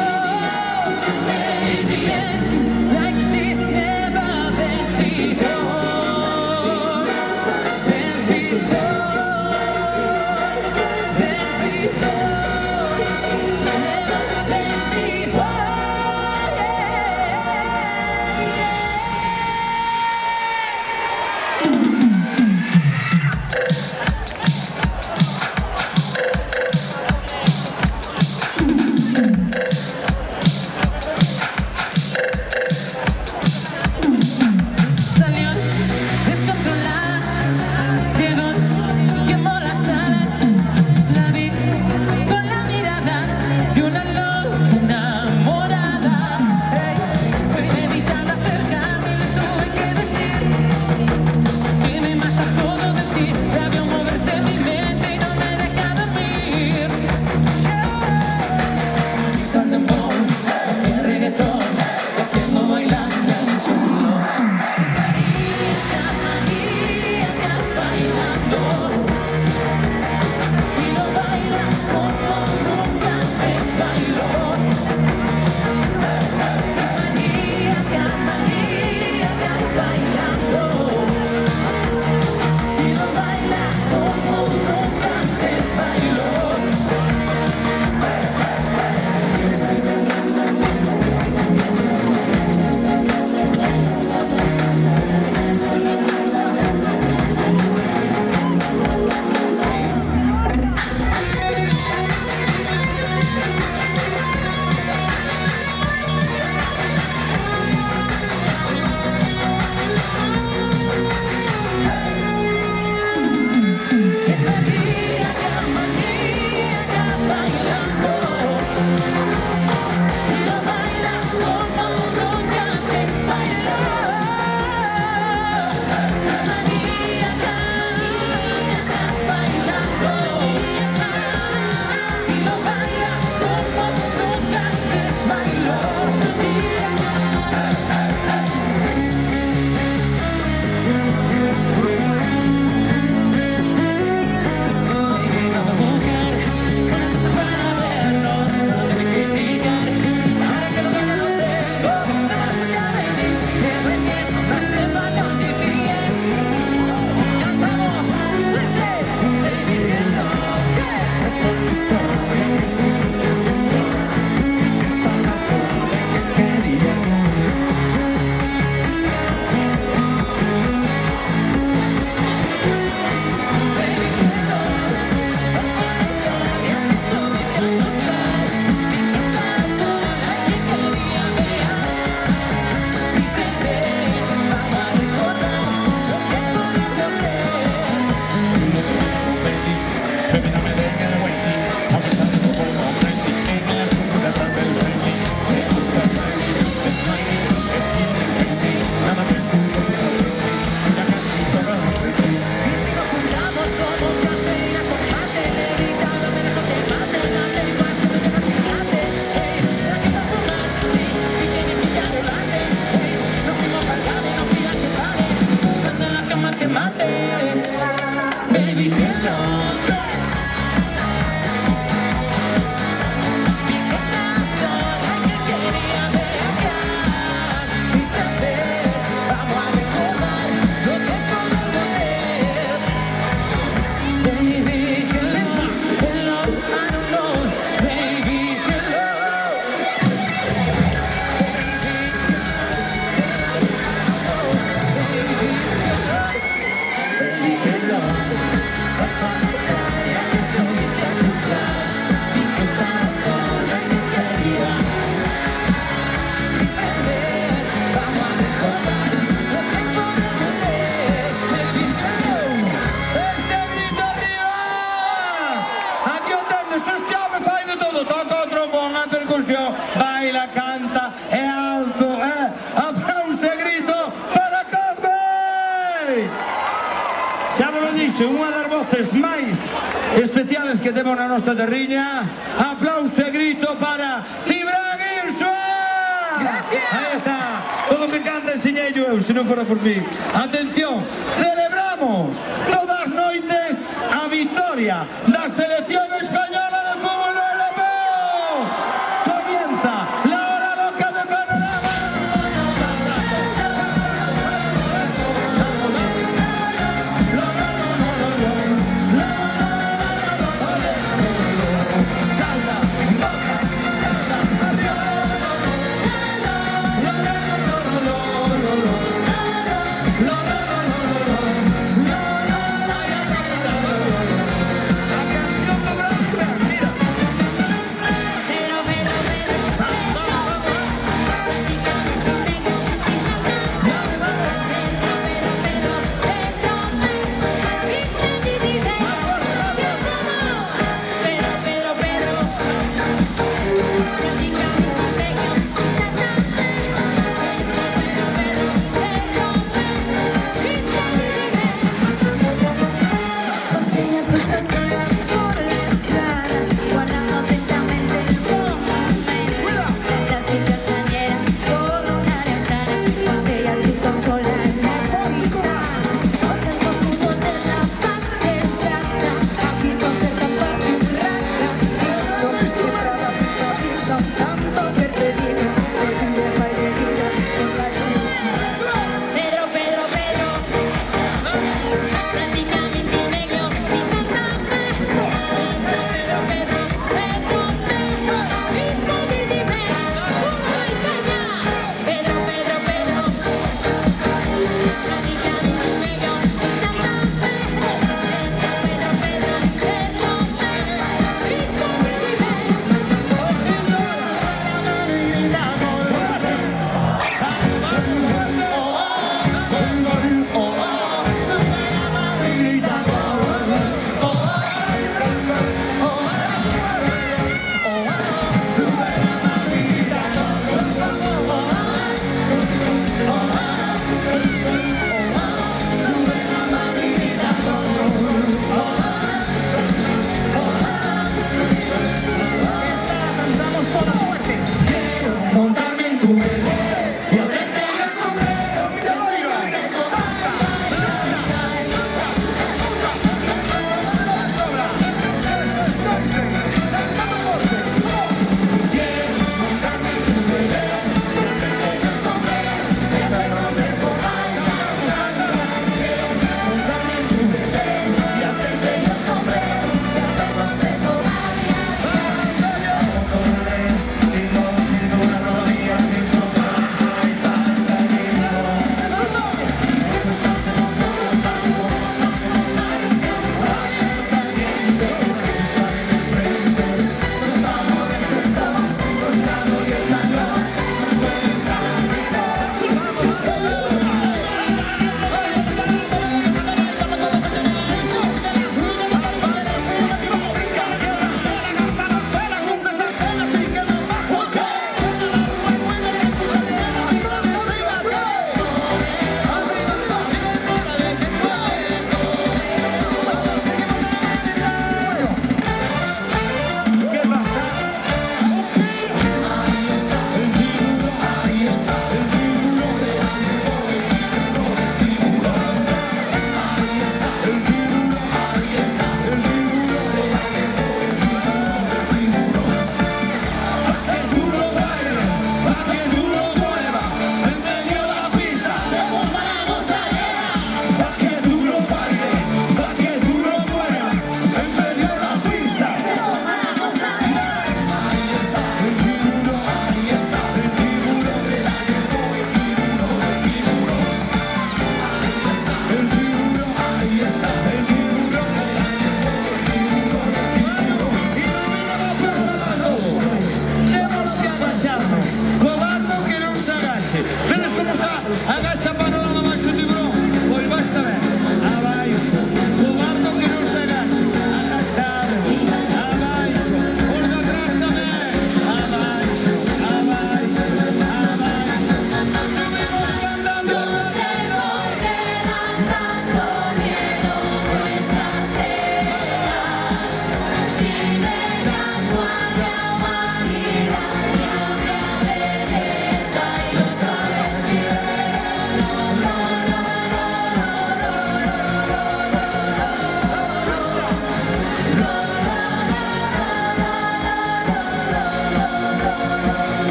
e alto, aplauso e grito para Cosme! Xa vos lo dixo, unha das voces máis especiales que temos na nosa terriña. Aplauso e grito para Cibran Insua! Gracias! Aí está, todo o que canta enseñeillo eu, se non fora por mí. Atención, celebramos todas as noites a victoria da selección española de fútbol europeo. Comienza la hora loca de Panorama.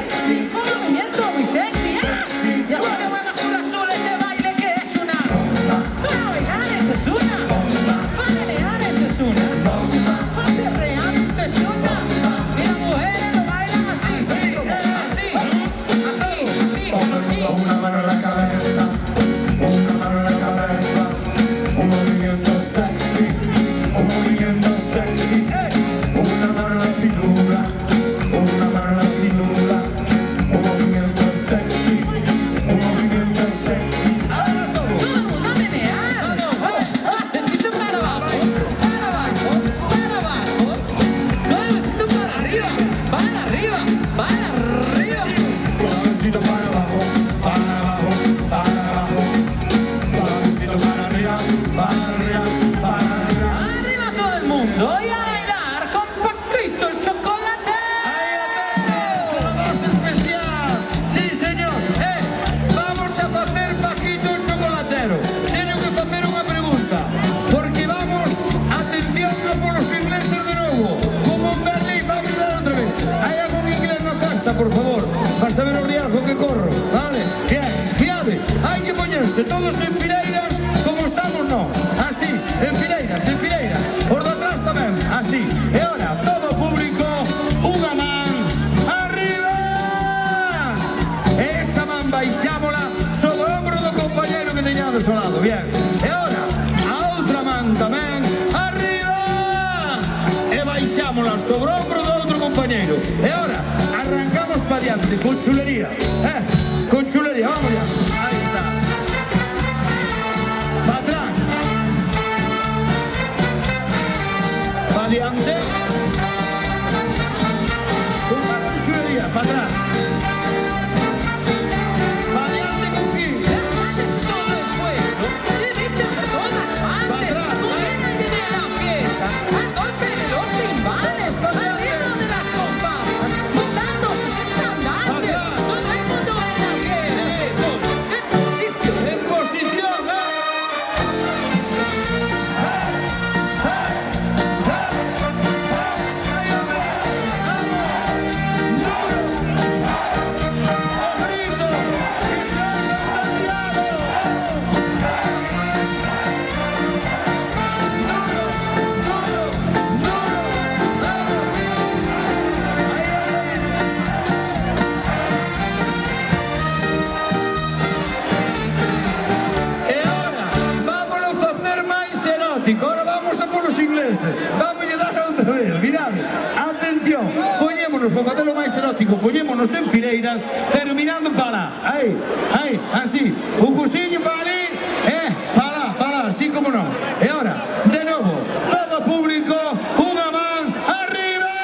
sexy, un movimiento muy sexy. ¡Ah! Y así se mueve azul azul este baile que es una. Para bailar esto es una. Para menear esto es una. Para perrear esto es una. Y las mujeres lo bailan así, así, así, así. Una mano en la cabeza, una mano en la cabeza, un movimiento sexy, un movimiento sexy, una mano en la cintura, una mano en la cintura, un movimiento sexy, un movimiento sexy. Todo el mundo a menear. Besito para abajo, para abajo, para abajo. Suavecito para arriba, para arriba, para arriba. Suavecito para abajo, para abajo, para abajo. Suavecito para arriba, para arriba, para arriba. Arriba todo el mundo y a bailar con Paquito el chocolate. Saludos especial. Sí, señor. Vamos a facer Paquito el chocolatero. Teño que facer unha pregunta, porque vamos, atención, a polos ingleses de novo. Como en Berlín, vamos a dar outra vez. Hai algún inglés na festa, por favor, para saber o riesgo que corro, vale? Bien, mirade, hai que poñerse todos en fileiras como estamos nós. Así, en fileiras, en fileiras. Os de atrás tamén, así. E ora, todo o público, unha man arriba. Esa man baixámola sobre o ombro do compañeiro que teñades ao lado. Bien. E ora, a outra man tamén arriba. E baixámola sobre o ombro do outro compañeiro. E ora, arrancamos para diante con chulería. Con chulería, vamos ya. Aí está. Para atrás. Para adiante. Con mano de chulería, para atrás. Para adiante con quién. Las manos todo el pueblo se visten por todas partes. Suena y de la fiesta, al golpe de los timbales, al ritmo de las comparsas, montando sus estandartes. Todo el mundo en la fiesta. En posición. En posición, Ahora vamos a por los ingleses. Vamos a dar outra vez. Mirad, atención. Poñémonos, para facelo máis erótico, poñémonos en fileiras, pero mirando para lá. Aí, aí, así. Un cusiño para ali, para lá, así como nós. E ahora, de novo, todo público, unha man arriba.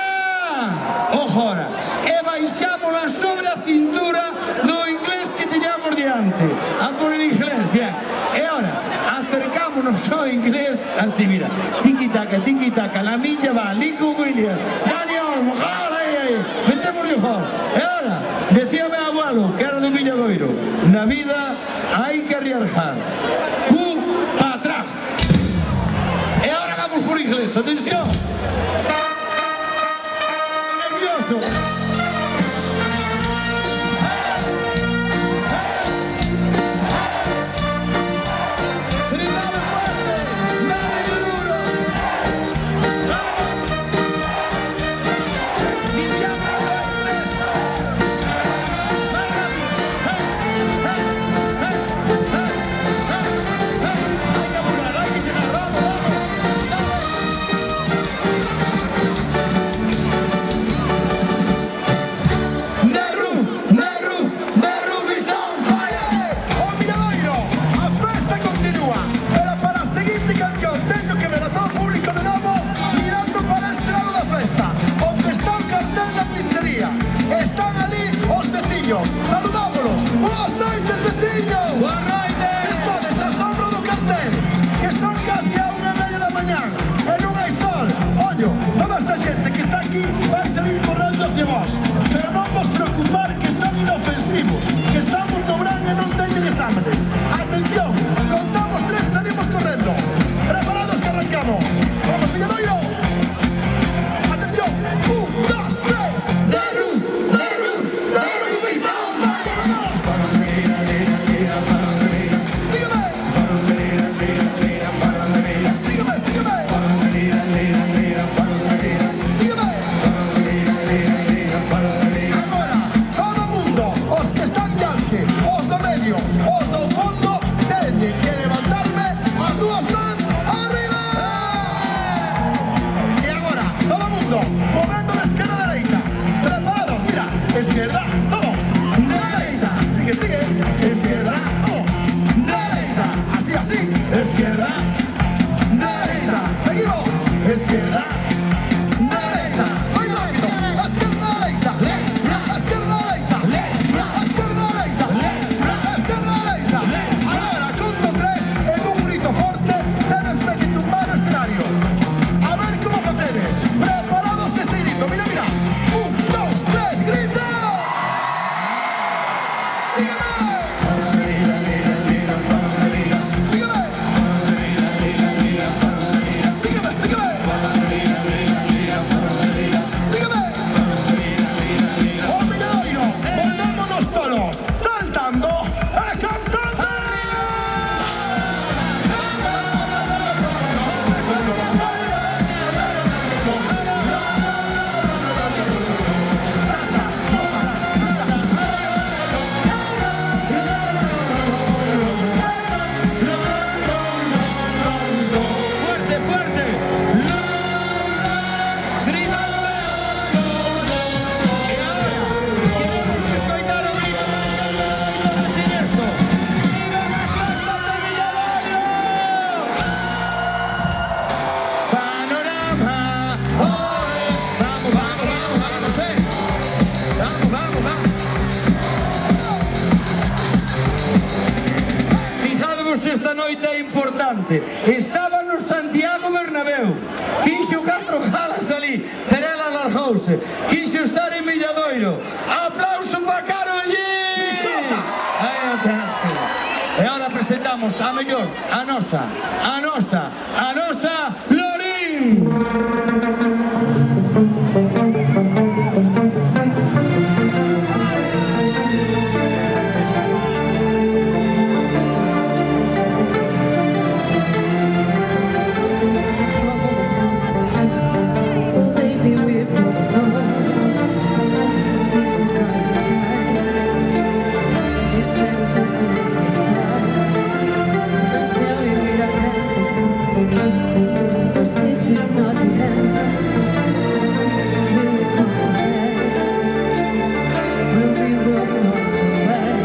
Ojo ahora. E baixámola sobre a cintura do inglés que teñamos diante. A por el inglés, bien. E ahora, acercámonos ao inglés, así, mira, tiki-taka, la miña va, Nico Williams, Dani Olmo, jala aí, metemos o jol. E ahora, decíame a abuelo, que era do Villadoiro, na vida hai que arriesgar. Para atrás. E ahora vamos por inglés, atención. Nervioso. Saludámonos. Boas noites, veciños. Boa noite. Estades a sombra do cartel, que son casi a 1:30 da mañá e non hai sol. Ollo, toda esta xente que está aquí vai salir correndo hacia vos, pero non vos preocupar que son inofensivos, que estamos no verán e non teñen exámenes. Atención, contamos 3 e salimos correndo. Preparados que arrancamos. Vamos, Villadoiro. Atención, 1, 2, 3. De roof. izquierda, vamos. Derecha, sigue, sigue. Izquierda, vamos. Derecha, así, así. Izquierda, derecha, seguimos. Izquierda, derecha, muy rápido. Izquierda, derecha, izquierda, derecha, izquierda, derecha, izquierda, derecha. Ahora, conto 3, en un grito forte, debes meter tu mano al escenario. A ver cómo facedes. Preparados ese grito, mira, mira. 1, 2, 3, grita. Sígueme. Sígueme. Sígueme, sígueme. Sígueme. Un Milladoiro. Volvámonos todos. Saltando, cantando. Fuerte, fuerte. Grito. E ahora queremos escoitar o grito máis alto de decir esto. ¡Viva las festas de Milladoiro! Panorama. ¡Ole! Vamos, vamos, vamos, vamos, Vamos, vamos, vamos. Fijadvos esta noite é importante. Estaba no Santiago Bernabéu. Quixo 4 galas ali, pero ela largouse. Quixo estar en Milladoiro. Aplauso para Karol G. Aí está. E ahora presentamos a mellor, a nosa Lorín. Oh baby, we both know this is not the time. These friends will say goodbye and tell you we don't have. 'Cause this is not the end. Will it come a day when we both want to ride?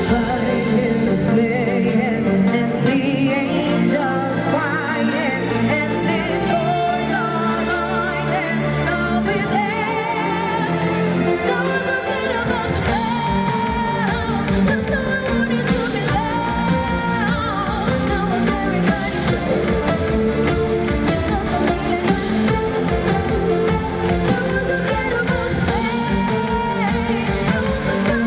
Violins playing and the angels crying, and these doors are mine, and I'll be there. No one forget about the love, 'cause all I want is to be loved. Now I'm everybody too. There's nothing really left. No one forget about the pain. No one forget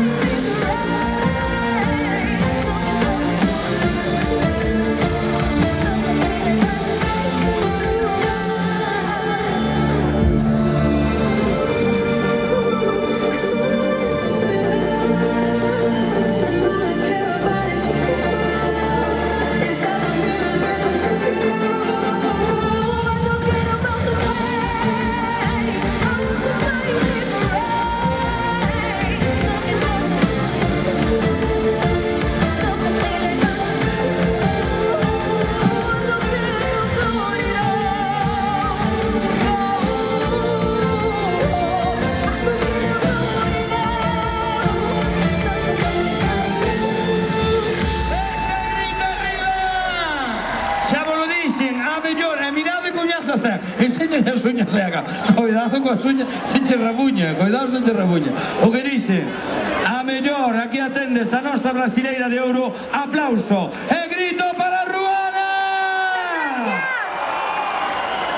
Enséñale as uñas, Lega. Cuidado coas uñas, se che rabuña. Cuidado, se che rabuña. O que dice, a mellor, aquí atendes a nosa brasileira de ouro. Aplauso e grito para Ruana.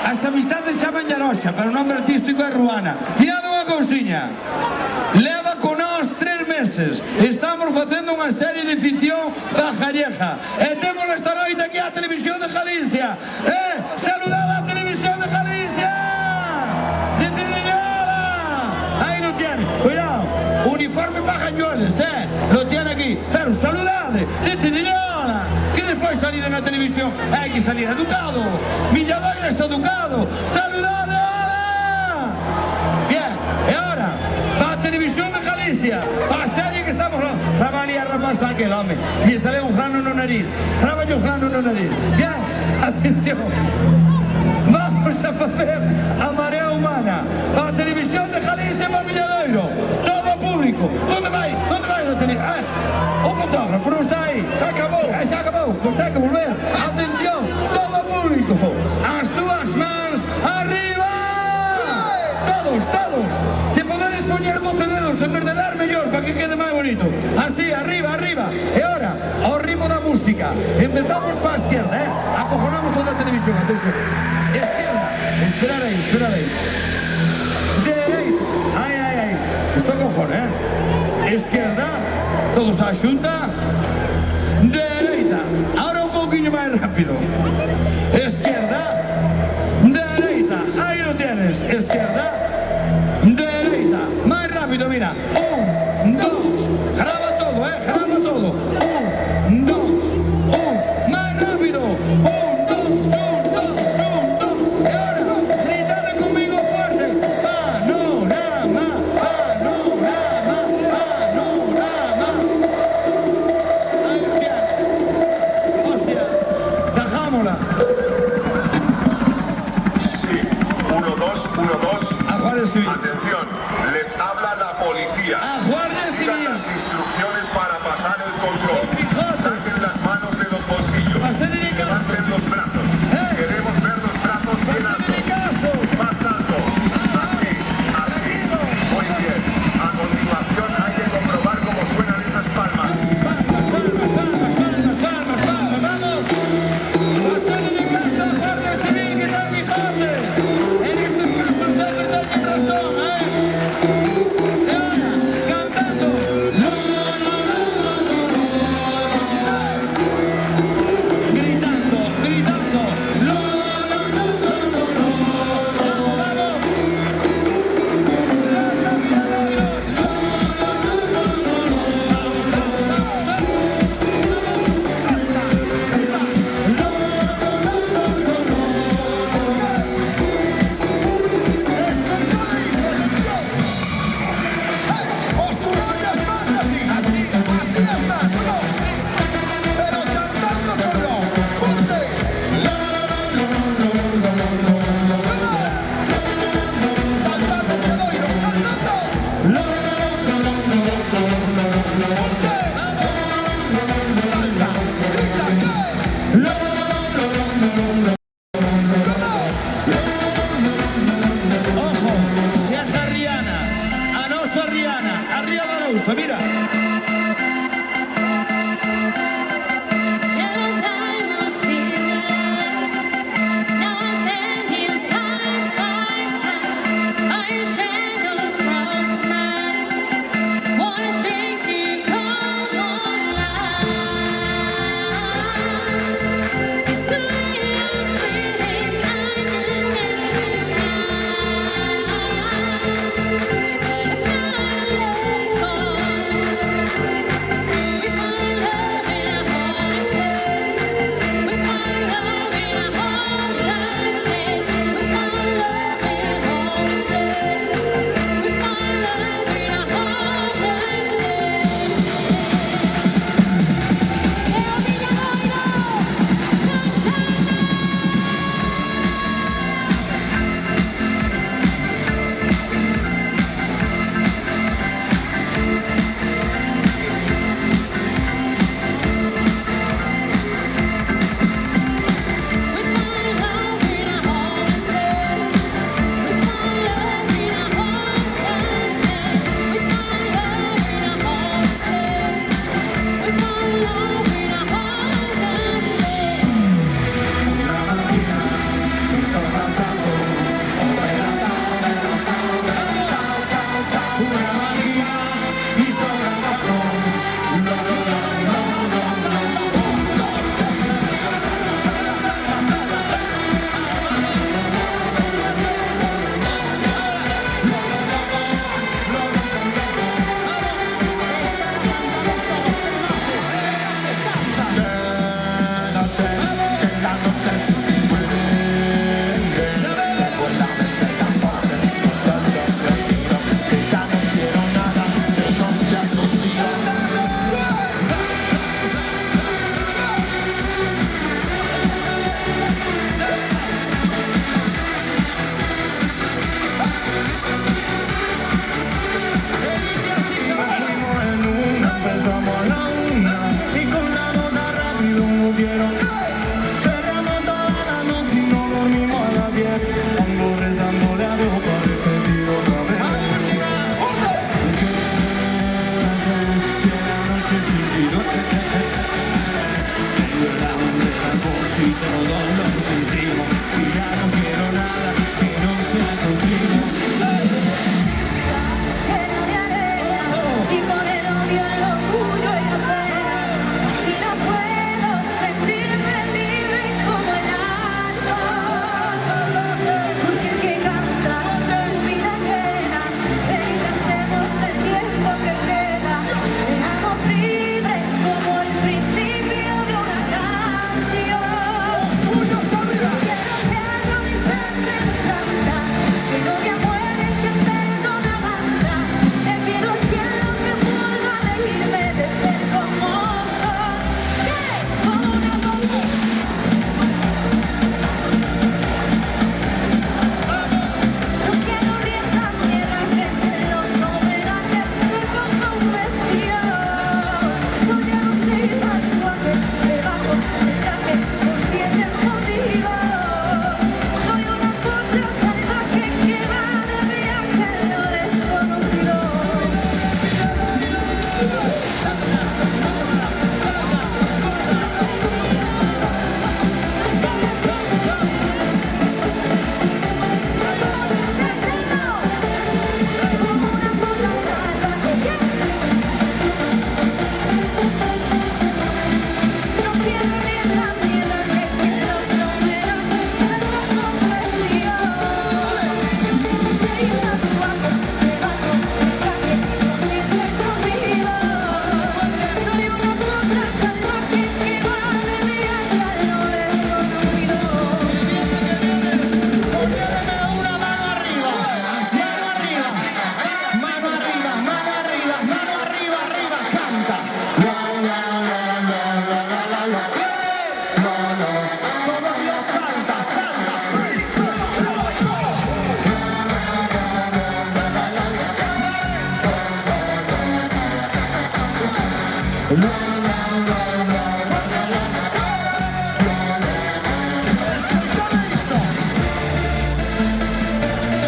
As amistades chaman Yaroxa, pero o nombre artístico é Ruana. Mirad unha cousiña. Leva con nós 3 meses. Estamos facendo unha serie de ficción da Galleja. E temos esta noite aquí a Televisión de Galicia. Saludad a Televisión de Galicia. Decididora. Ahí lo tiene. Cuidado. Uniforme pajañueles, lo tiene aquí. Pero saludade. Decididora. Que despois salir na televisión hai que salir educado. Milladoiro está educado. Saludade. Bien. E ahora, para a Televisión de Galicia, para a serie que estamos... Trabalha a rapaz aquel home, que lle sale un grano no nariz. Traballo un grano no nariz. Bien, atención. Vamos a facer a Marea Humana para a Televisión Eurovisión de Galicia en Milladoiro. Todo público. ¿Dónde vai? ¿Dónde vai? O fotógrafo non está aí. Se acabou. Xa acabou. Pois ten que volver. Atención, todo público. As túas mans arriba. Todos, todos. Se poderes poñer 12 dedos en vez de dar, mellor, para que quede máis bonito. Así, arriba, arriba. E ahora, ao ritmo da música. Empezamos para a esquerda, acojonamos a da televisión. Atención. Esquerda. Esperar aí, esperar aí. Dereita. Ai, ai, ai. Esto cojón, Esquerda. Todos a xunta. Dereita. Ahora un pouquinho máis rápido. Esquerda. Dereita. Ahí lo tienes. Esquerda. Dereita. Máis rápido, mira. 1, 2. Graba todo, graba todo. 1, 2, 1. Máis rápido. 1, 2, 1, 2, 1, 2. E ahora, gritade conmigo fuerte. Panorama, panorama, panorama. Ay, hostia. Hostia. Dejámosla. Sí, 1, 2, 1, 2. A Juárez Civil. Atención, les habla la policía. A Juárez Sigan Civil. las instrucciones para pasar el control. Don Quijote. Saquen las manos de los bolsillos. Hacerle caso. Levanten los brazos. Queremos ver los brazos bien alto. Hacerle caso. Más alto. Así, así. Muy bien. A continuación hay que comprobar cómo suenan esas palmas. Palmas, palmas, palmas, palmas, palmas, palmas, vamos. Hacerle caso a Juárez Civil, que Don Quijote. En estos casos de verdad tiene razón, Y ahora, cantando. Gritando, gritando. Vamos, vamos. Os turrones más así, así es más, vamos. Pero cantando corrió, ponte. Saltando, Milladoiro, saltando. Ponte. Salta, grita, Ojo, se hace Rihanna, a nosa Rihanna, arriba da lousa, mira. Yellow diamonds in the light. Now I stand here side by side. Iron shadow crosses mine. Water drinks you come online. It's the way I'm breathing. I just can't deny. But I'm not let go.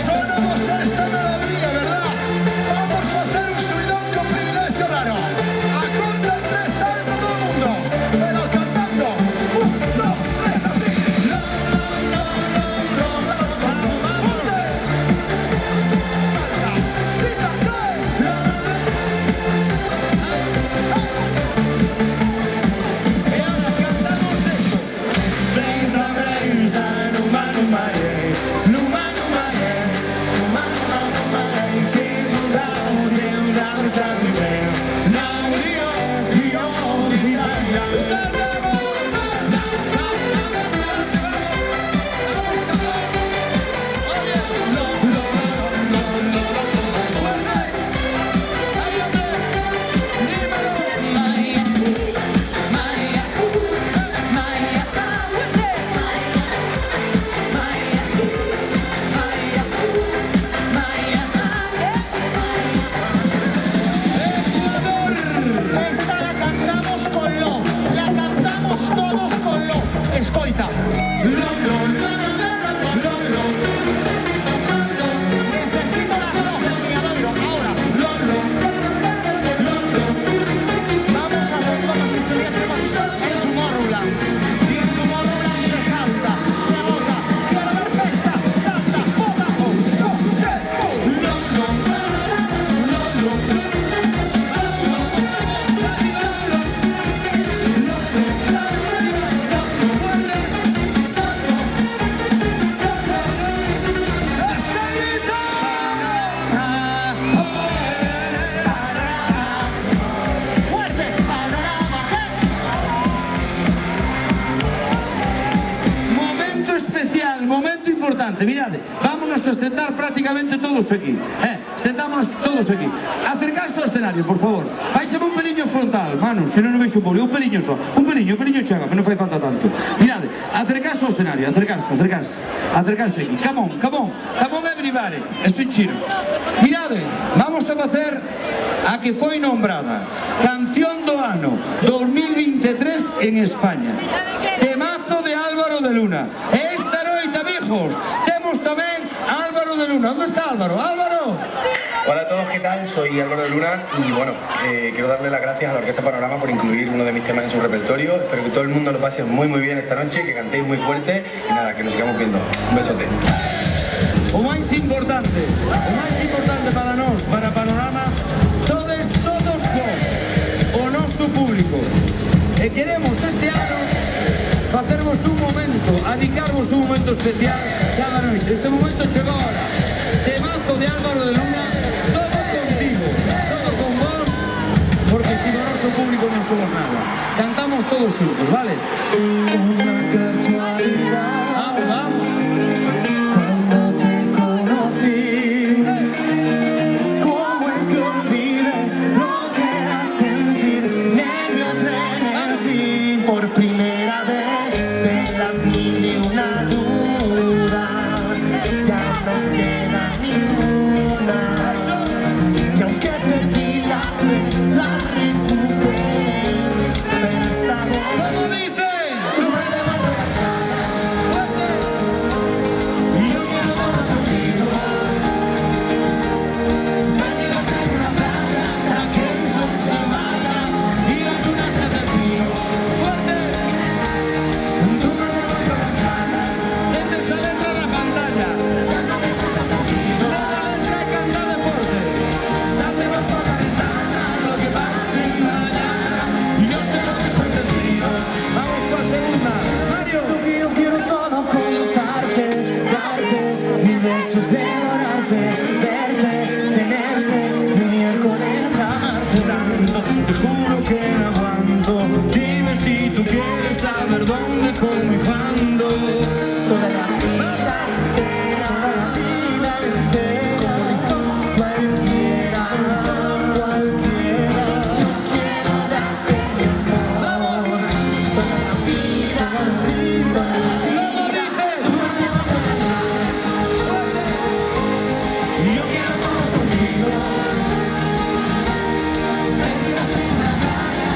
Sonamos esta melodía, ¿verdad? Vamos a hacer un subidón con privilegio raro. A contra el 3 salta todo el mundo, pero cantando. 1, 2, 3, así. ¡Ponte! ¡Grita, cae! Y ahora cantamos esto. Brainstorm, numa, numa, yeah. Numa, numa, yeah. Numa, numa, numa, yeah. Chase the rounds, and rounds that we play. Now the only desire. Esta la cantamos con lo, la cantamos todos con lo. Escoita. Necesito las voces, mi Adoiro, ahora. Vamos a hacer como si estuviésemos en Tomorrowland. Y en Tomorrowland se salta, se agota. Quiero ver festa, salta, bota. 1, 2, 3, fuerte, panorama, Momento especial, momento importante. Mirad, vámonos a sentar prácticamente todos aquí. Sentámonos todos aquí. Acercarse ao escenario, por favor. Baixame un peliño frontal, Manu, se non o vexo poli. Un peliño só. Un peliño chega, que non fai falta tanto. Mirad, acercarse ao escenario, acercarse aquí. Come on everybody. Esto en chino. Mirad, vamos a facer a que foi nombrada Canción do Ano 2023 en España. Temazo de Álvaro de Luna. Esta noite, amigos, temos tamén a Álvaro de Luna. ¿Dónde está Álvaro? ¡Álvaro! Hola a todos, ¿qué tal? Soy Álvaro de Luna y bueno, quiero darle las gracias a la Orquesta Panorama por incluir uno de mis temas en su repertorio. Espero que todo el mundo lo pase muy bien esta noche, que cantéis muy fuerte y nada, que nos sigamos viendo. Un besote. O máis importante para nós, para Panorama, sodes todos vos, o noso público. E queremos este ano facervos un momento, adicarvos un momento especial cada noite. Ese momento chegou ahora. Temazo de Álvaro de Luna, todo contigo, todo con vos, porque sin o noso público non somos nada. Cantamos todos xuntos, vale? Una casualidad. Vamos. Cuando te conocí, ¿cómo es que olvidé lo que era sentir nervios frenesí? Por primera vez de las mil y una dudas, ya no queda ninguna. Y aunque perdí la fe, la recuperé. Pero esta vez ¿Cómo dice? tú me has devuelto las ganas. Fuerte. Y yo quiero volver contigo. Perdidos en una playa, saqué el sol se vaya y la luna se desvió. Fuerte. Tú me has devuelto las ganas. Desde esa letra en la pantalla. Ya no me siento contigo. La letra y canta de fuerte. Saltemos por la ventana lo que pase mañana. Y yo sé lo que fue destino. Vamos con la segunda. Mario. Yo quiero todo contarte, darte mil besos, devorarte, verte, tenerte y miércoles amarte tanto. Te juro que no aguanto. Dime si tú quieres saber dónde, cómo y cuándo. Toda la vida entera, como hizo cualquiera. Yo quiero darte mi amor. Toda la vida, toda la ¿Cómo vida. dices? Tú me has llevado las ganas. Y yo quiero todo contigo. Perdidos en una playa,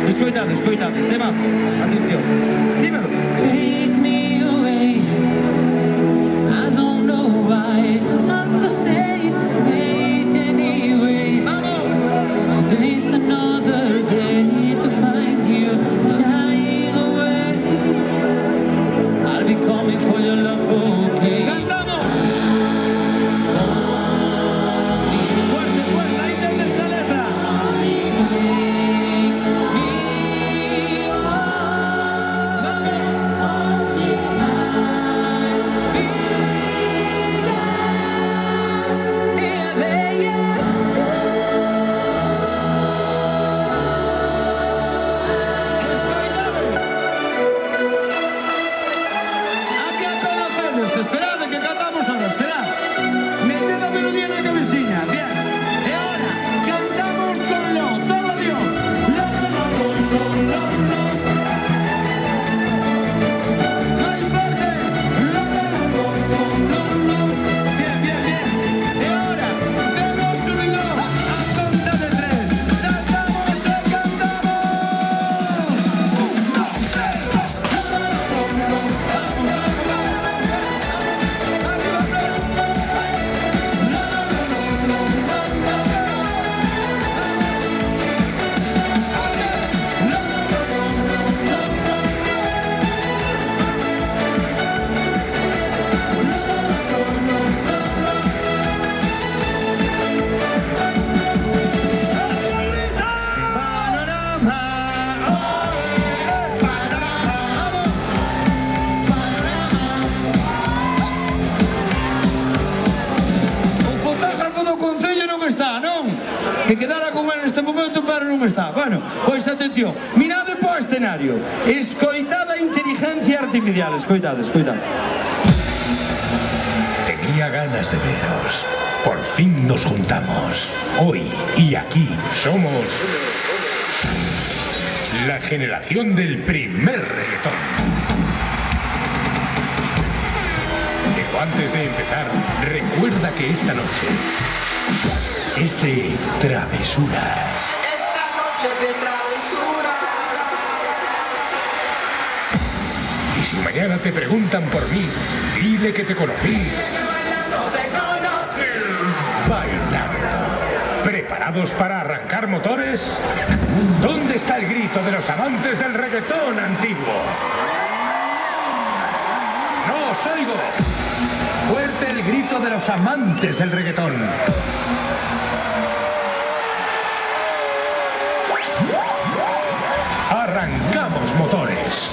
Escoitade, escoitade, temazo. Atención. Dímelo. Take me away. I don't know why. Not to say it anyway. Vamos. Today's another day to find you shying away. I'll be coming for your love, okay? Cantamos. Fuerte, fuerte, ahí tendes esa letra. Aquí a conocedes, esperad que cantamos ahora, esperad. Meted la melodía en la cabecilla, bien. Y ahora cantamos con lo, todo Dios. Lo. Más fuerte. Lo. Bien, bien, bien. Y ahora, vemos subido a conta de 3. Saltamos y cantamos. 1, 2, 3, 2. O fotógrafo do Concello non está, non? Que quedara con él neste momento, pero non está. Bueno, pois atención, mirade po escenario. Escoitada a inteligencia artificial. Escoitade, escoitade. Tenía ganas de veros. Por fin nos juntamos. Hoy y aquí somos la generación del primer reggaetón. Pero antes de empezar, recuerda que esta noche es de travesuras. Esta noche de travesura. Y si mañana te preguntan por mí, dile que te conocí bailando. ¿Preparados para arrancar motores? ¿Dónde está el grito de los amantes del reggaetón antiguo? ¡No os oigo! Fuerte el grito de los amantes del reggaetón. Arrancamos motores.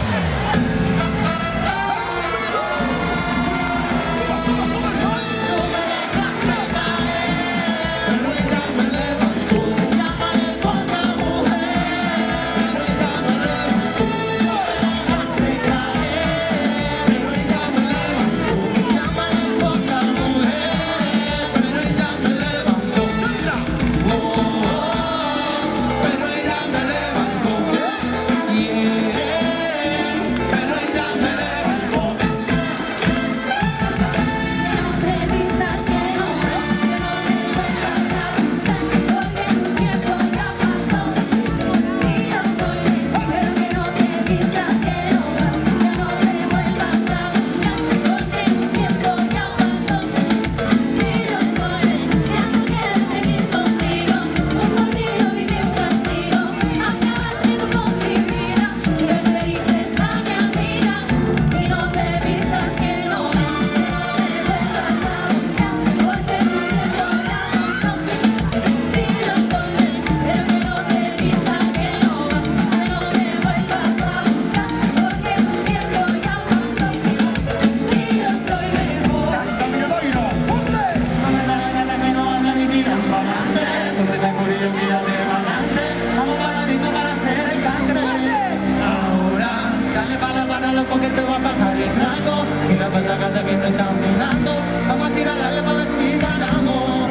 Porque te va a pagar el trago y la pasagata que me están mirando. Vamos a tirar la vez para ver si ganamos.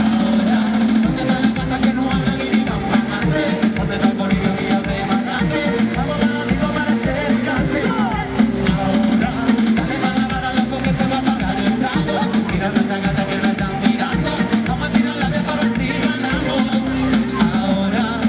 Ahora, ¿dónde está la gata que no habla ni digan pagante? ¿Dónde está el bolillo que ya de mandante? Vamos para arriba para ser cante. Ahora, dale para la vara loco que te va a pagar el trago. Mira la pasagata que me están mirando. Vamos a tirar la vez para ver si ganamos. Ahora,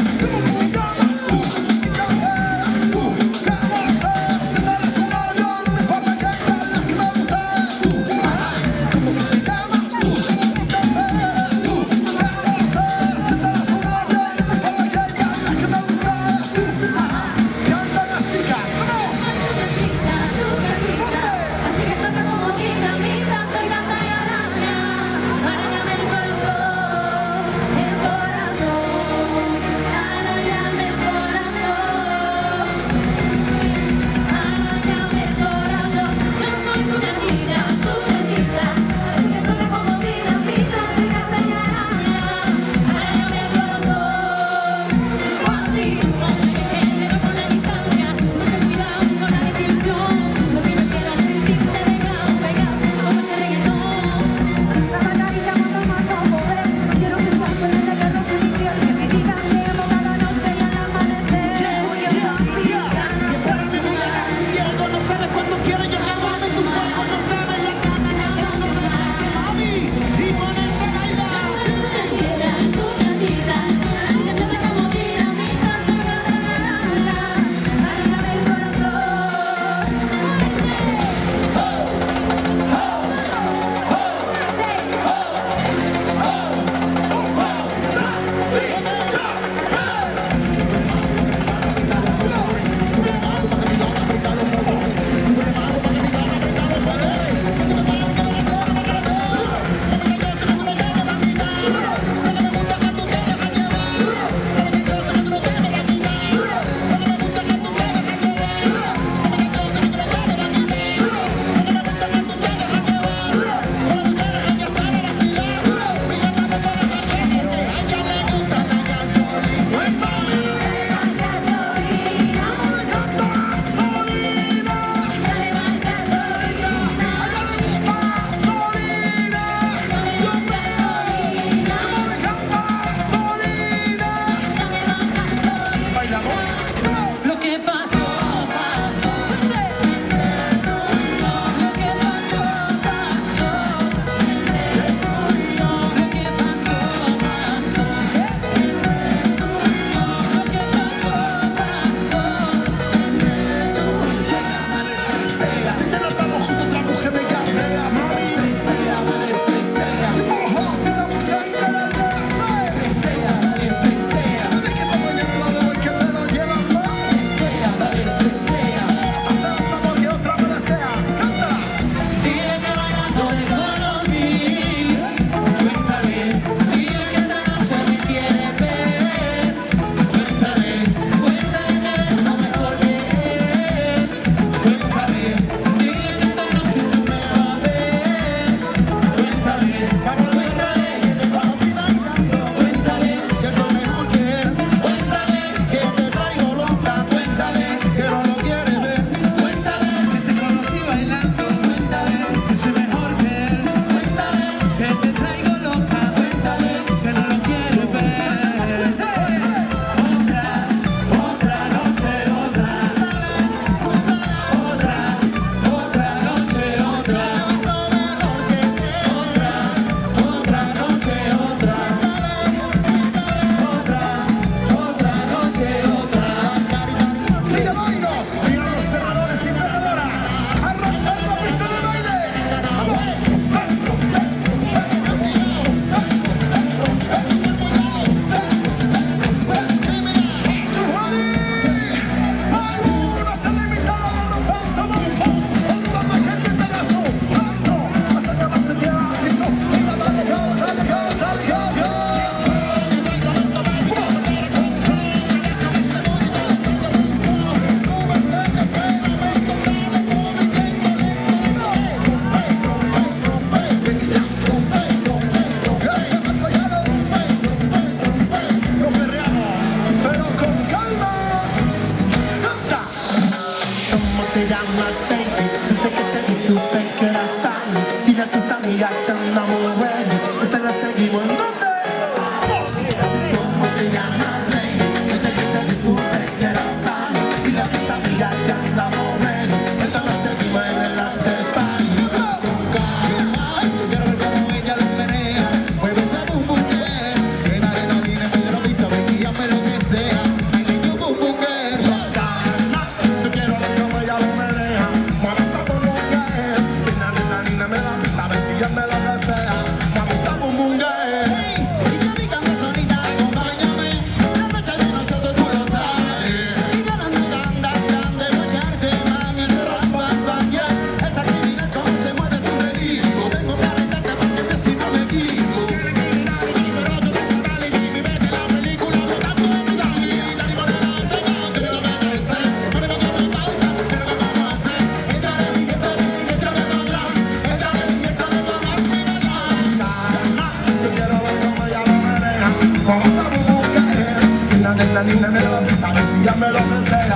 la niña me lo quita, ya me lo presera.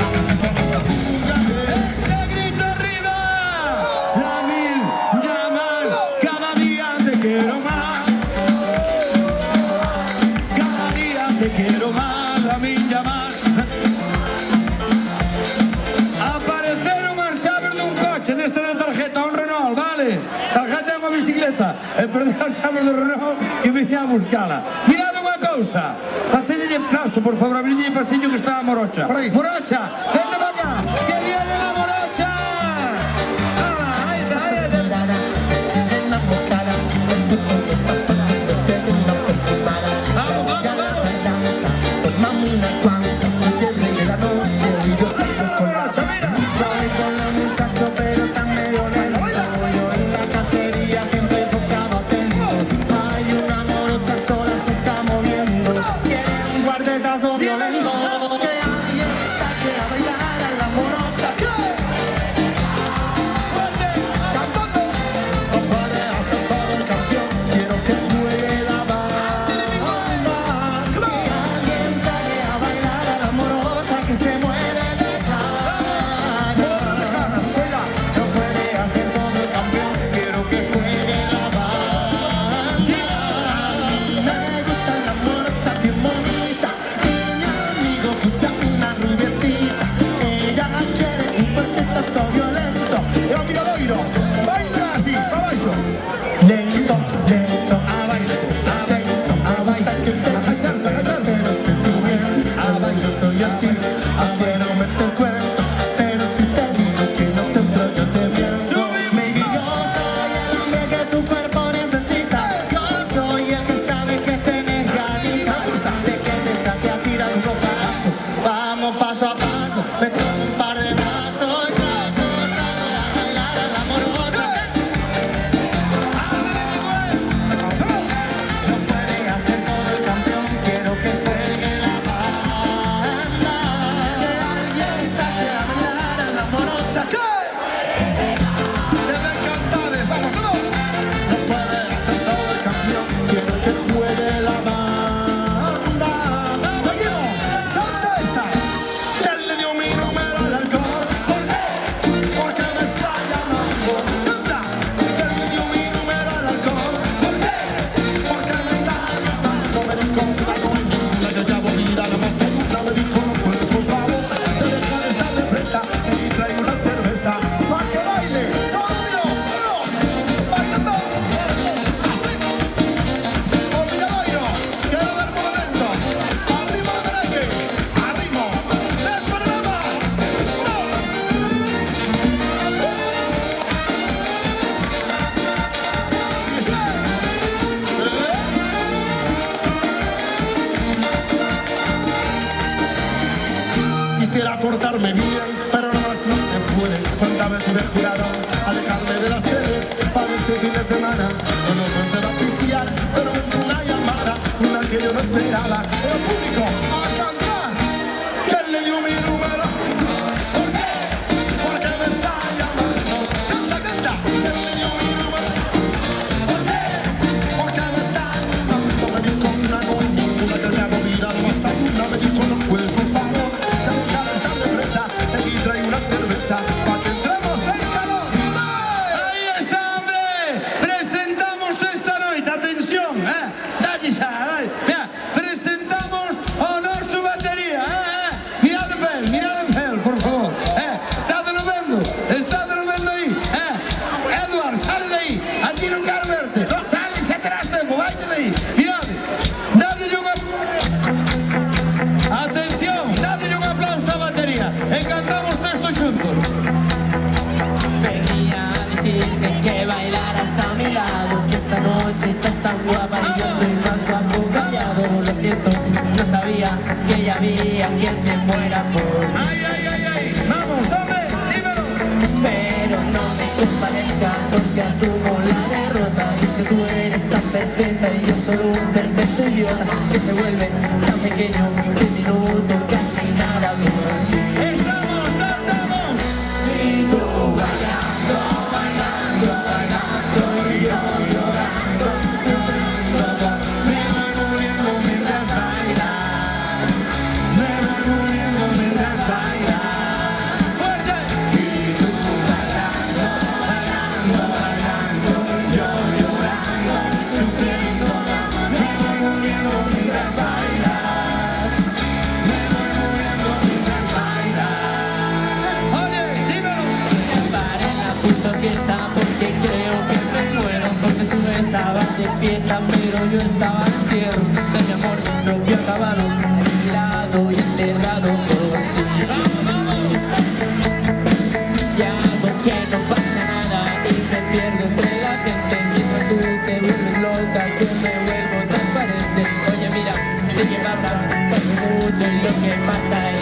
Ese grito arriba, la mil llaman, cada día te quiero más. Cada día te quiero más, la mil llaman. Apareceron as chaves dun coche deste de tarjeta, un Renault, vale? Sarjeta é unha bicicleta, e perdeu as chaves do Renault que viña a buscala. Mirad unha cousa, facedelle paso, por favor, abridlle pasillo que está a Morocha. Por aí. Morocha, vente para acá, que viene la Morocha. ¡Hala, ahí está, ahí está! Mirada, enamorada, en tus ojos zapatos me pego una perfumada. Vamos, vamos, Ya la vamos. bailanta, por mamina cuando soy el rey de la noche y yo salgo con la Morocha, mira. Voy con los muchachos pero tan medio lento. Yo en la cacería siempre tocaba atento. Hay una morocha sola se está moviendo. Quiere un cuartetazo violento. Que alguien saque a bailar a la morocha. Cantando. No puede hacer todo el campeón. Quiero que juegue la banda. Que alguien saque a bailar a la morocha que se muere de ganas. No puede hacer todo el campeón. Quiero que juegue la banda. Me gusta la morocha bien bonita. Y mi amigo busca una rubiecita. Ella quiere un cuartetazo violento. Y amigo Loiro, baila así, abajo. Lento, lento, abajo. Atento, abajo. Que te agacharse, agacharse. Pero sentimientos, abajo soy así. Quiero meter cuento, pero si te digo que no te entro, yo te miento. Baby, yo soy el hombre que tu cuerpo necesita. Yo soy el que sabe que tenés ganitas. De que te saque a tirar un copazo. Vamos paso a paso, me tomo un par de brazos. Saco, a bailar a la morocha. No puede hacer todo el campeón, quiero que juegue la banda. Que alguien saque a bailar a la morocha. ¿Qué? ¡Te ven cantares! ¡Vamos, vamos! No puede hacer todo el campeón, quiero que juegue la banda. ¡Seguimos! ¿Dónde está? ¿Quién le dio mi número al alcohol? ¿Por qué? Porque me está llamando. ¿Dónde? ¿Quién le dio mi número al alcohol? ¿Por qué? Porque me está llamando. Me dijo una consigna, yo llamo vida, la más segura. Me dijo no puedes, por favor, te dejo de estar de presa y trae una cerveza pa' que baile. ¡Vámonos! ¡Bailando! ¡Así! Obligadoiro, quiero ver movimiento. Arriba el merengue, arriba del programa. Quisiera portarme bien, pero no se puede. ¿Cuántas veces he jurado alejarme de las teles para este fin de semana? Solo pensé a pistear, pero me entró una llamada, una que yo no esperaba. El público a cantar. ¿Quién le dio mi número? ¿Por qué? Porque me está llamando. Canta, canta. ¿Quién le dio mi número? ¿Por qué? Porque me está llamando. Me dijo una consigna que le hago vida de más una. Me dijo no puedes, por favor. Y trae una cerveza para que entremos en calor. Ahí está, hombre. Presentamos esta noite, atención, dalle xa, dalle. Mira, presentamos o noso batería, Mirad de pel, por favor. Estádelo vendo aí, Edward, sale de aí. Aquí non quero verte. Sale, xa terás tempo, vaite de aí. Mirad, dadelle unha... Atención, dadelle un aplauso á batería. E cantamos esto xuntos. Venía a decirte que bailaras a mi lado, que esta noche estás tan guapa y yo estoy más guapo callado. Lo siento, no sabía que ya había quien se muera por mí. Ay, ay, ay, ay. Vamos, hombre, dímelo. Pero no me compadezcas porque asumo la derrota. Y es que tú eres tan perfecta y yo solo un perfecto idiota que se vuelve tan pequeño que un minuto casi nada por ti. Estamos, saltamos. Y tú bailando, bailando, bailando y yo llorando, sufriendo. Me voy muriendo mientras bailas. Me yo estaba en entierro de mi amor propio acabado, aislado y enterrado por ti. Y hago que no pasa nada y me pierdo entre la gente, mientras tú te vuelves loca, yo me vuelvo transparente. Oye, mira, sí que pasa mucho y lo que pasa es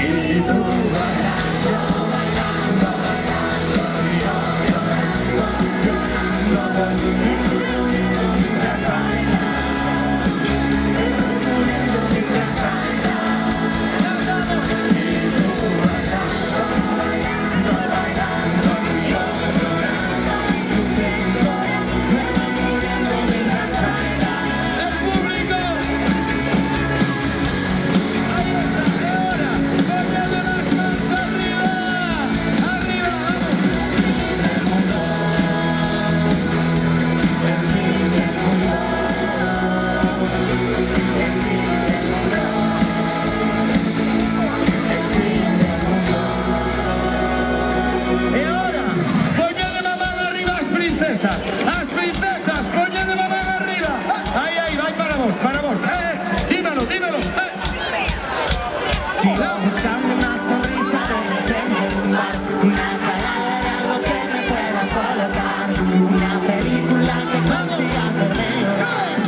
y tú bailando, bailando, bailando, yo llorando, llorando, mientras baila, mientras baila, y tú bailando, bailando, bailando, yo llorando, sufriendo, muriendo mientras baila. ¡El público! ¡Ahí está! ¡Ahora! ¡Poniendo las manos arriba! ¡Arriba! E ora, poñede a man arriba as princesas! As princesas, poñede a man arriba! Aí, aí, vai para vos, dímelo, dímelo! Sigo buscando una sonrisa de repente en un bar, una palabra de algo que me pueda colocar, una película que consiga hacerme llorar.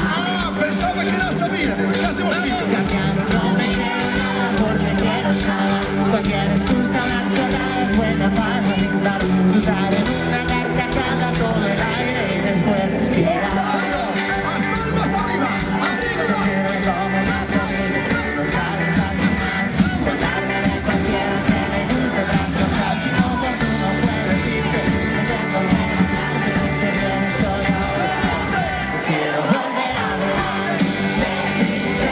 Ah, pensaba que no sabía. Casi hemos visto. Cambiar no me queda nada porque quiero nada. Cualquier excusa, una chorrada es buena para brindar. Soltar en una carcajada todo el aire y después respirar. Las palmas arriba. Así que va. Sentirme como una familia, los labios al pasar, contarme de cualquiera que me guste trasnochar. Oportuno fue decirte, no tengo que matarte, que bien estoy ahora. Quiero volver a hablar de ti.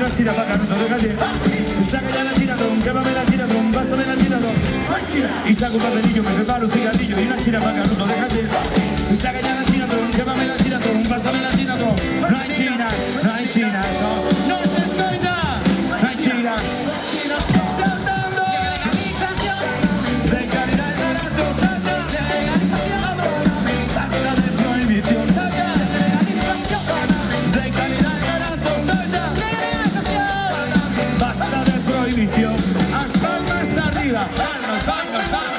una china para canuto de calle. Saca ya la chinatón, quémame la chinatón, pásame la chinatón. Y saco un papelillo, me preparo un cigarrillo y una china para canuto de calle. Saca ya la chinatón, quémame la chinatón, pásame la chinatón. No hay chinas, no hay chinas, no se escoita, no hay chinas. Saltando, de calidad y barato, salta, basta de prohibición, salta, de calidad y barato, salta, basta de prohibición, las palmas arriba, palmas, palmas, palmas.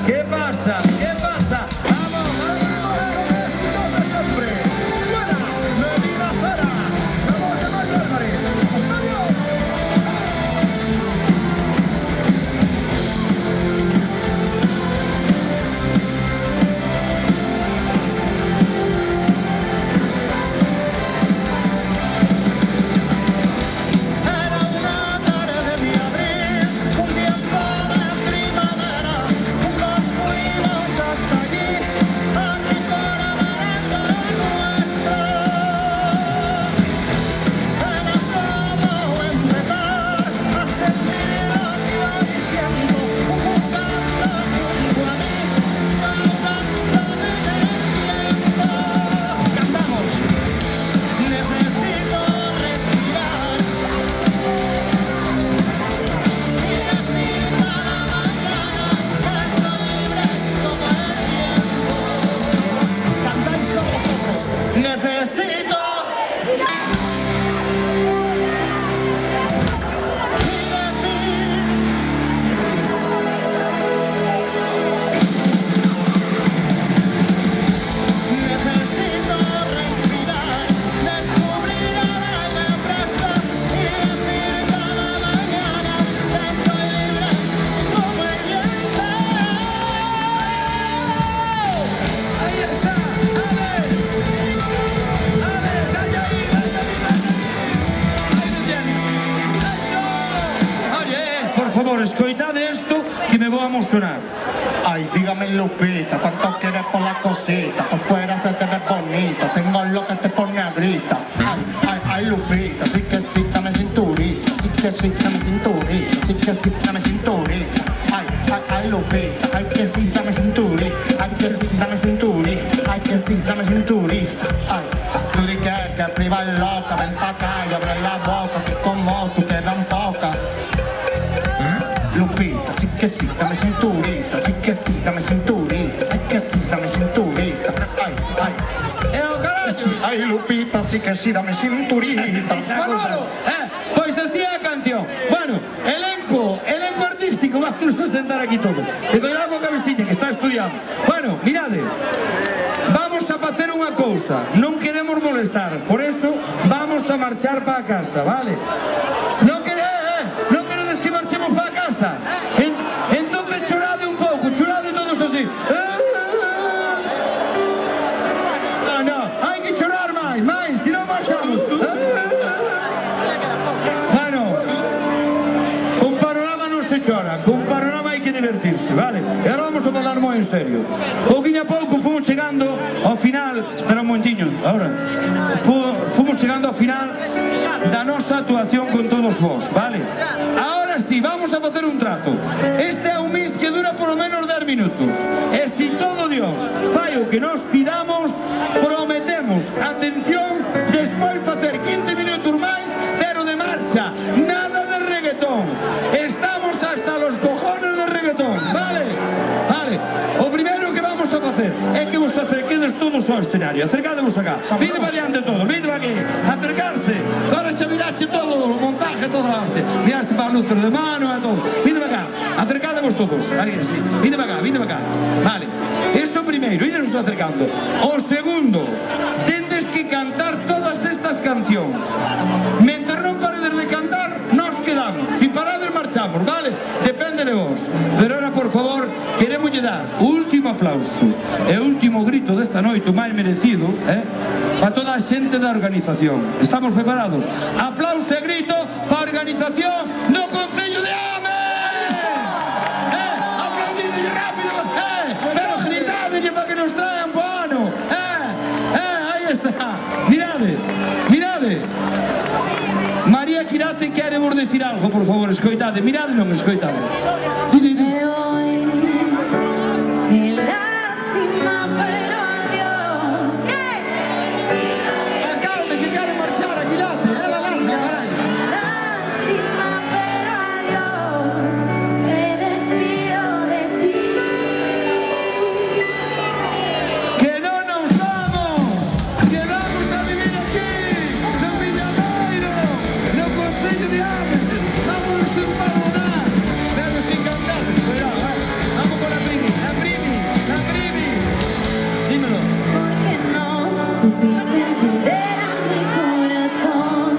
¿Qué pasa? ¿Qué pasa? ¡Vamos, vamos! ¡Éxitos de siempre! ¡Buena! ¡Medina Cera! ¡Vamos, Mario Álvarez! ¡Adiós! Era una tarde de abril, un tiempo de primavera. Nos fuimos hasta allí, a rincón amarillo nuestro. Era como empezar a sentir lo que hoy siento, jugando junto a mí, hablando de tiempo. Cantamos. Necesito respirar y decir cada mañana que estoy libre como el viento. Cantáis solo vosotros. Necesito y necesito respirar, descubrir el aire fresco y decir cada mañana que estoy libre como el viento. Ahí está, Alex, calla ahí, ahí lo tienes. Oye, por favor, escoitad esto que me voy a emocionar. Ay, dígame Lupita, ¿cuánto quieres por la cosita? Por fuera se te ve bonito, tengo lo que te pone a grita. Ay, ay, ay, Lupita, sí que sí, dame cinturita, sí que sí, dame cinturita, sí que sí, dame cinturita. Ay, ay, ay, Lupita, ay que sí, dame cinturita, ay que sí, dame cinturita, ay que sí, dame cinturita. Ay, tú di que priva loca, ven pa' acá y abre la boca, que como tú quedan pocas. Lupita, sí que sí, dame cinturita, sí que sí, dame cinturita, sí que sí, dame cinturita. Ay, ay, ay, Lupita, sí que sí, dame cinturita. Manolo, pois así é a canción. Bueno, elenco artístico, vamos a sentar aquí todos. E cuidado con a cabecilla que está estudiando. Bueno, mirade, vamos a facer unha cousa, non queremos molestar, por eso vamos a marchar para casa, vale? Non queredes que marchemos para casa? Entonces chorade un pouco, chorade todos así. Ah, no, hai que chorar máis, se non marchamos. Bueno, con panorama non se chora, con panorama hai que divertirse, vale? E agora vamos a falar moi en serio. Pouquinho a pouco fomos chegando ao final, espera un momentiño, ahora. Fomos chegando ao final da nosa actuación con todos vos, vale? Ahora sí, vamos a facer un trato. Este é un mix que dura por lo menos 10 minutos. E si todo Dios fai o que nos pidamos, prometemos, atención, despois facer 15 minutos máis, pero de marcha, nada de reggaetón. Estamos hasta los cojones de reggaetón, vale? Vale, o primeiro que vamos a facer é que vos acerquedes todos ao escenario. escenario. Acercádemos acá. Vide para diante todos, vide para aquí. Acercarse. Ahora se miraste todo, el montaje, toda la arte. Miraste para luces de mano, todo. Vide para acá. Acercádemos todos. Ahí, sí. Vide para acá, vide para acá. Vale. Eso primeiro, y nos acercando. O segundo, tendes que cantar todas estas cancións. Mentre non paredes de cantar, nos quedamos. Si parades, marchamos, vale? Depende de vos. Pero ahora, por favor, queremos dar o último aplauso e o último grito desta noite, o máis merecido, para toda a xente da organización. Estamos preparados? Aplauso e grito para a organización do Concello de Ames! Aplaudidle rápido! Pero gritadelle para que nos traen po ano! Aí está! Mirade! Mirade! María Quirate quere vos decir algo, por favor, escoitade. Mirade, non escoitade. Qué lástima, pero adiós. ¿Qué? Alcalde, que quere marchar a Quirate, ela lanza, carai. Lástima, pero adiós. Me despido de ti. Que non nos vamos, que vamos a vivir aquí, no Villadoiro, no Concello de Ames, vamos sin perdonar, pero sin cantar, cuidado, vamos con la primi, dímelo. ¿Por qué no supiste entender a mi corazón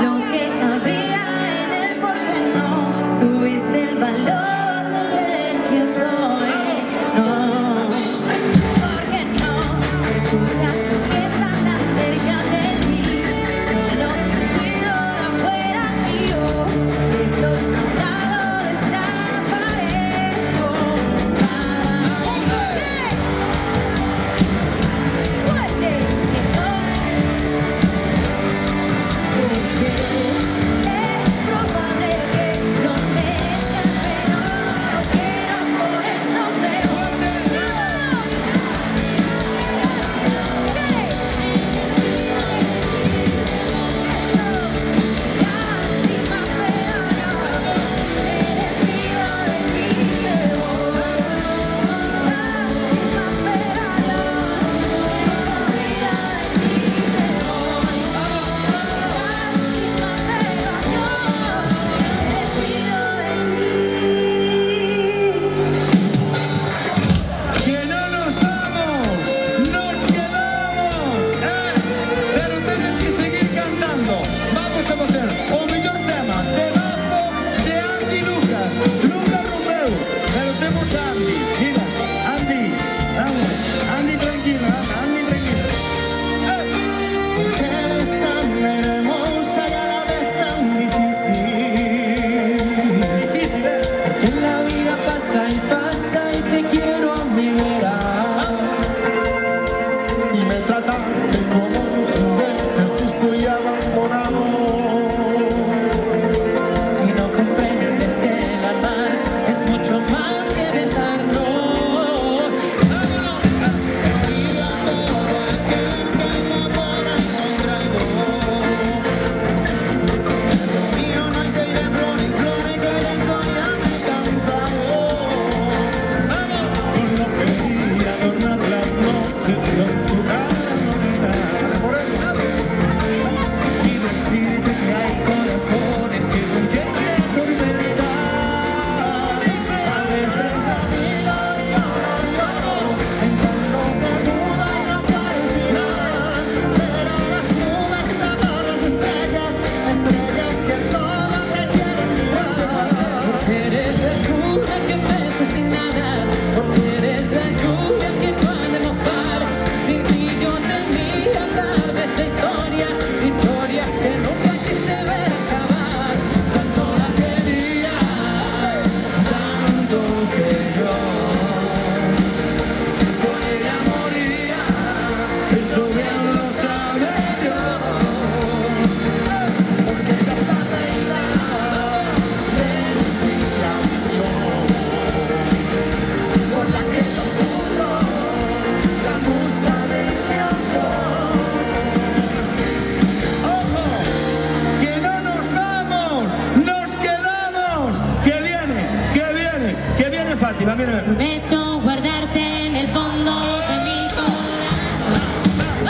lo que había en él? ¿Por qué no tuviste el valor de ver que soy? No, ¿por qué no escuchas lo que está tan cerca de ti? Solo cuido de afuera y yo estoy tratado de estar parejo para ti. Fuerte que no, porque es probable que lo metas, pero no lo quiero, por eso me voy. Lástima, pero no, me despido de ti, me voy. Lástima, pero no, me despido de ti, me voy. Lástima, pero no, me despido de ti. Que no nos vamos, nos quedamos, pero tienes que seguir cantando. Vamos a hacer o mellor tema, temazo de Andy Lucas, Lucas Romeu, pero temos a Andy, mira, Andy, vamos, Andy tranquila, Andy tranquila. Porque eres tan hermosa y a la vez tan difícil. Difícil, Que la vida pasa y te quiero a mi vera. Si me trataste como un juguete sucio y abandonado, Si no comprendes que el amar es mucho más que besarnos. mío no hay que ir en flor y que ya estoy cansado. Solo quería adornar las noches con tu cara bonita y decirte que hay corazones que huyen de tormenta. A veces la vida lloro, pensando que duda y no final, pero las nubes tapan las estrellas que solo te quieren mirar. Porque eres la lluvia que mece sin nada. Porque eres la lluvia que no ha de mojar. Sin ti yo tenía tardes de historia, historia que nunca quise ver acabar. Tanto la quería, tanto que yo por ella moría. Eso bien lo sabe Dios. Porque esta cabeza de inspiración por la que yo sufro, la musa de mi amor. ¡Ojo! ¡Que no nos vamos! ¡Nos quedamos! ¡Que viene! ¡Que viene Fátima! Mira, Prometo guardarte en el fondo de mi corazón.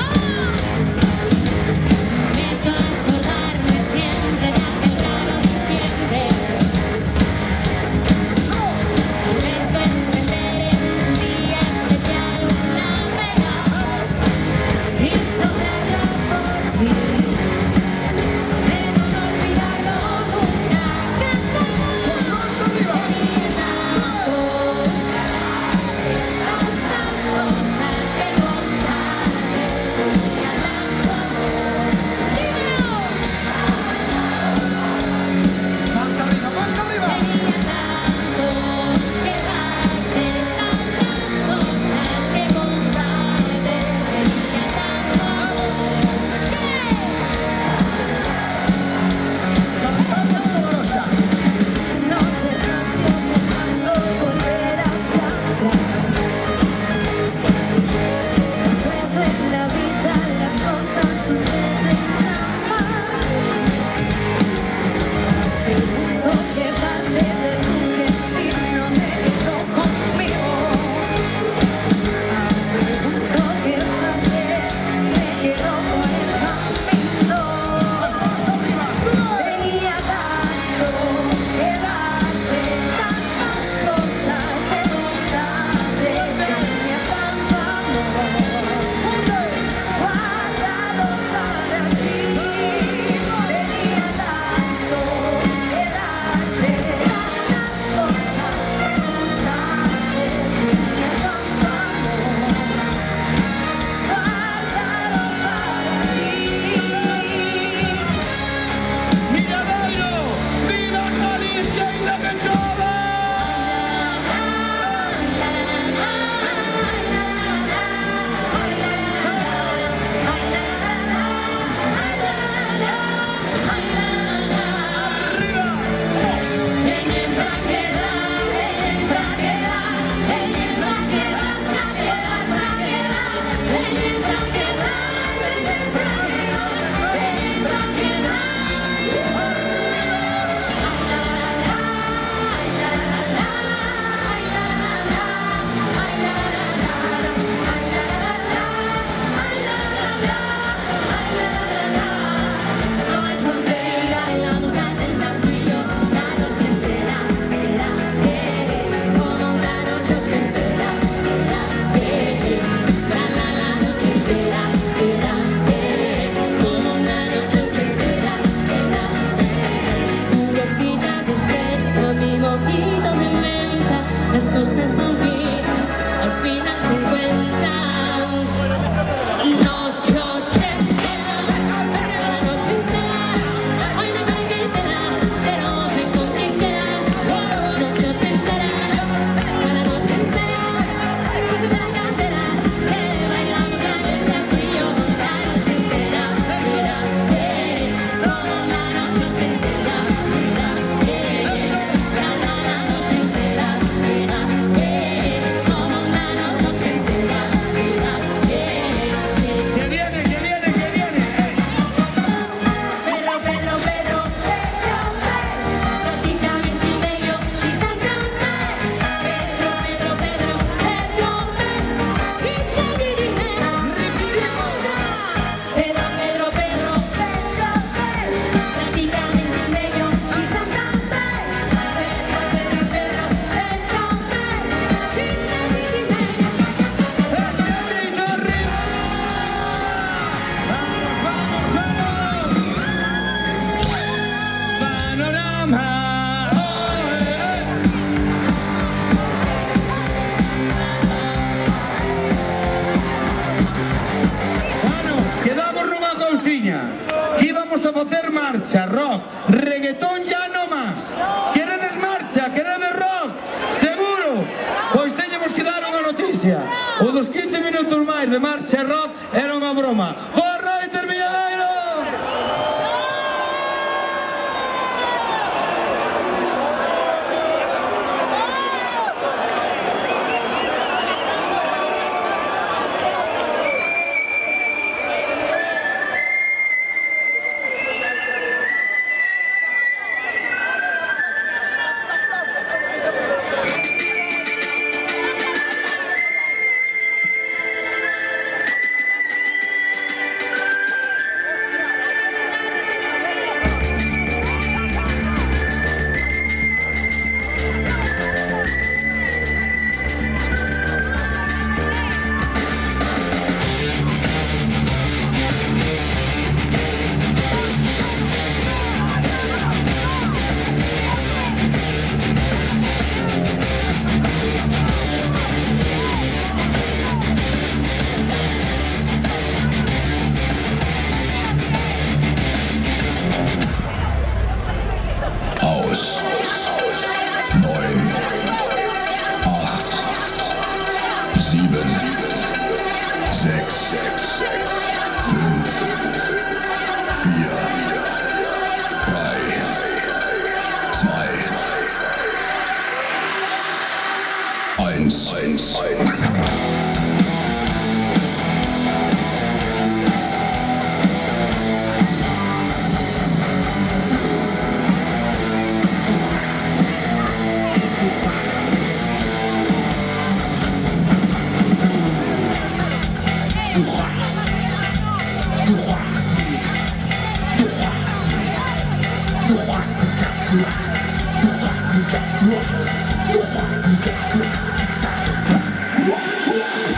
dos estampitas al final se encuentran. Noche ochentera, la noche entera, hoy no me quedará, pero me conquistará. Noche ochentera, la noche entera, coge la cantera, que bailamos alegre tú y yo. La noche entera, mira, como la noche entera, mira, la noche entera, mira, como la noche entera, mira, Que viene, que viene, que viene. Pedro, Pedro, Pedro, prácticamente medio y Santander. Pedro, Pedro, Pedro, Pedro, y te dirime. Pedro, Pedro, Pedro, prácticamente medio y Santander. Pedro, Pedro, Pedro, y te dirime. Panorama. Bueno, quedamos nunha cousiña. Que íbamos a facer marcha, rock, reggaetón ya no más. Queredes marcha, queredes rock? Seguro? Pois teñemos que dar unha noticia. O dos 15 minutos máis de marcha e rock era unha broma. Boa noite, Milladeiro! Aus. 9, 8, 7, 6, 5, 4, 3, 2, 1. What?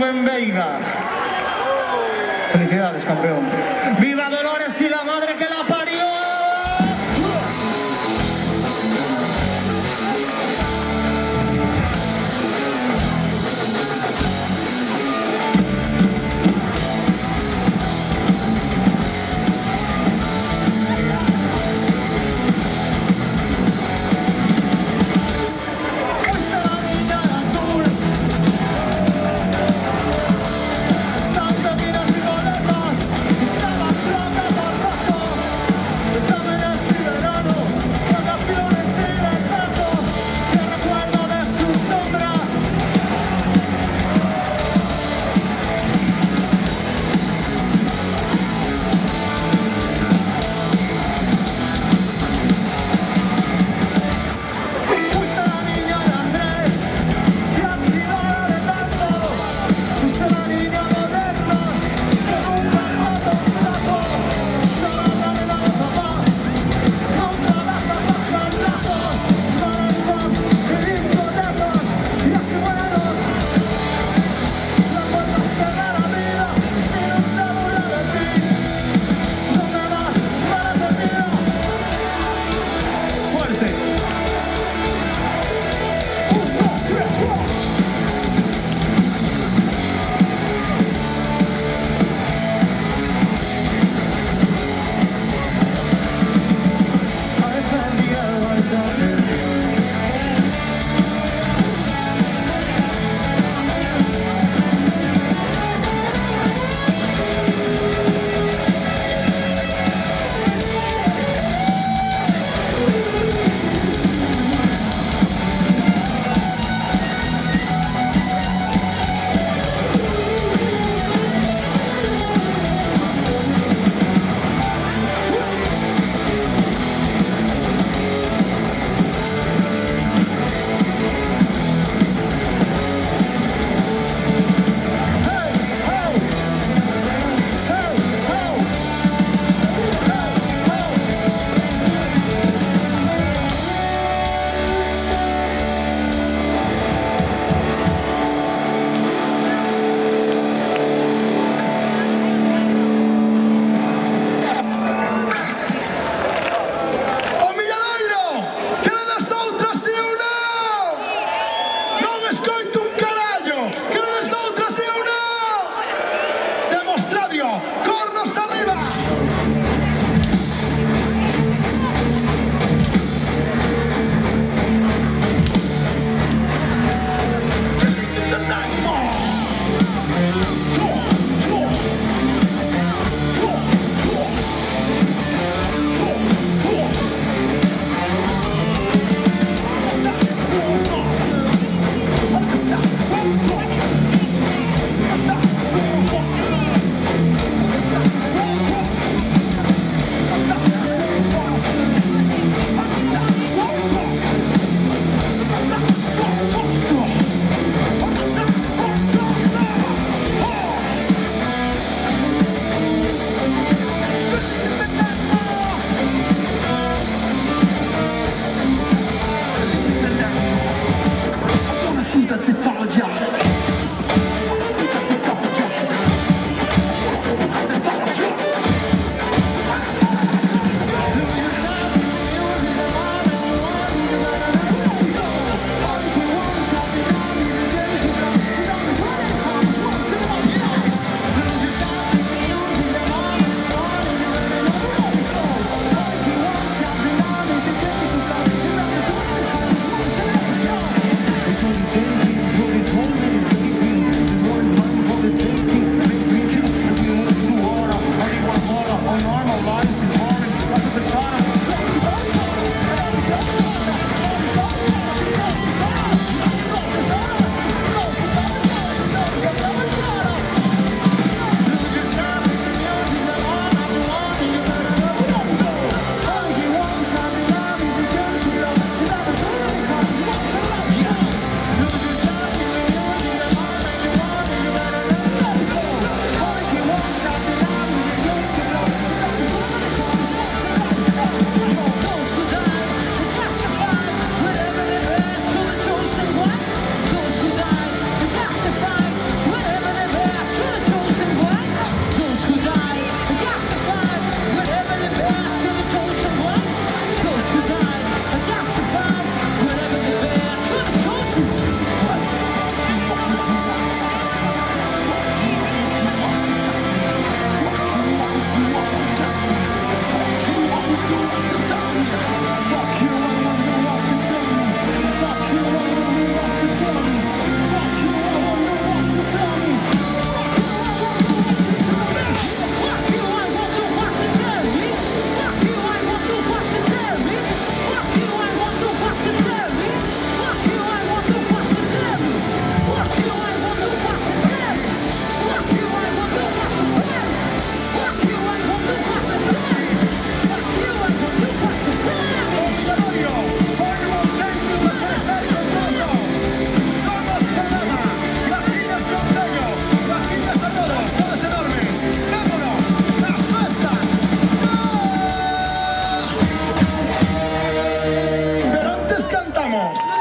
Rubén Veiga. Felicidades, campeón. ¡Viva Dolores y la madre que la parió! Fuiste la niña azul, dando tiros y boletas. Estaba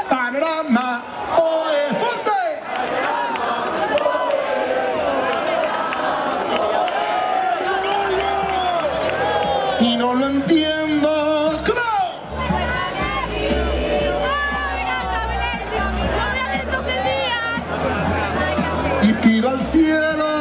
Panorama, ¡oe, fuerte! Y no lo entiendo, ¿cómo? Y pido al cielo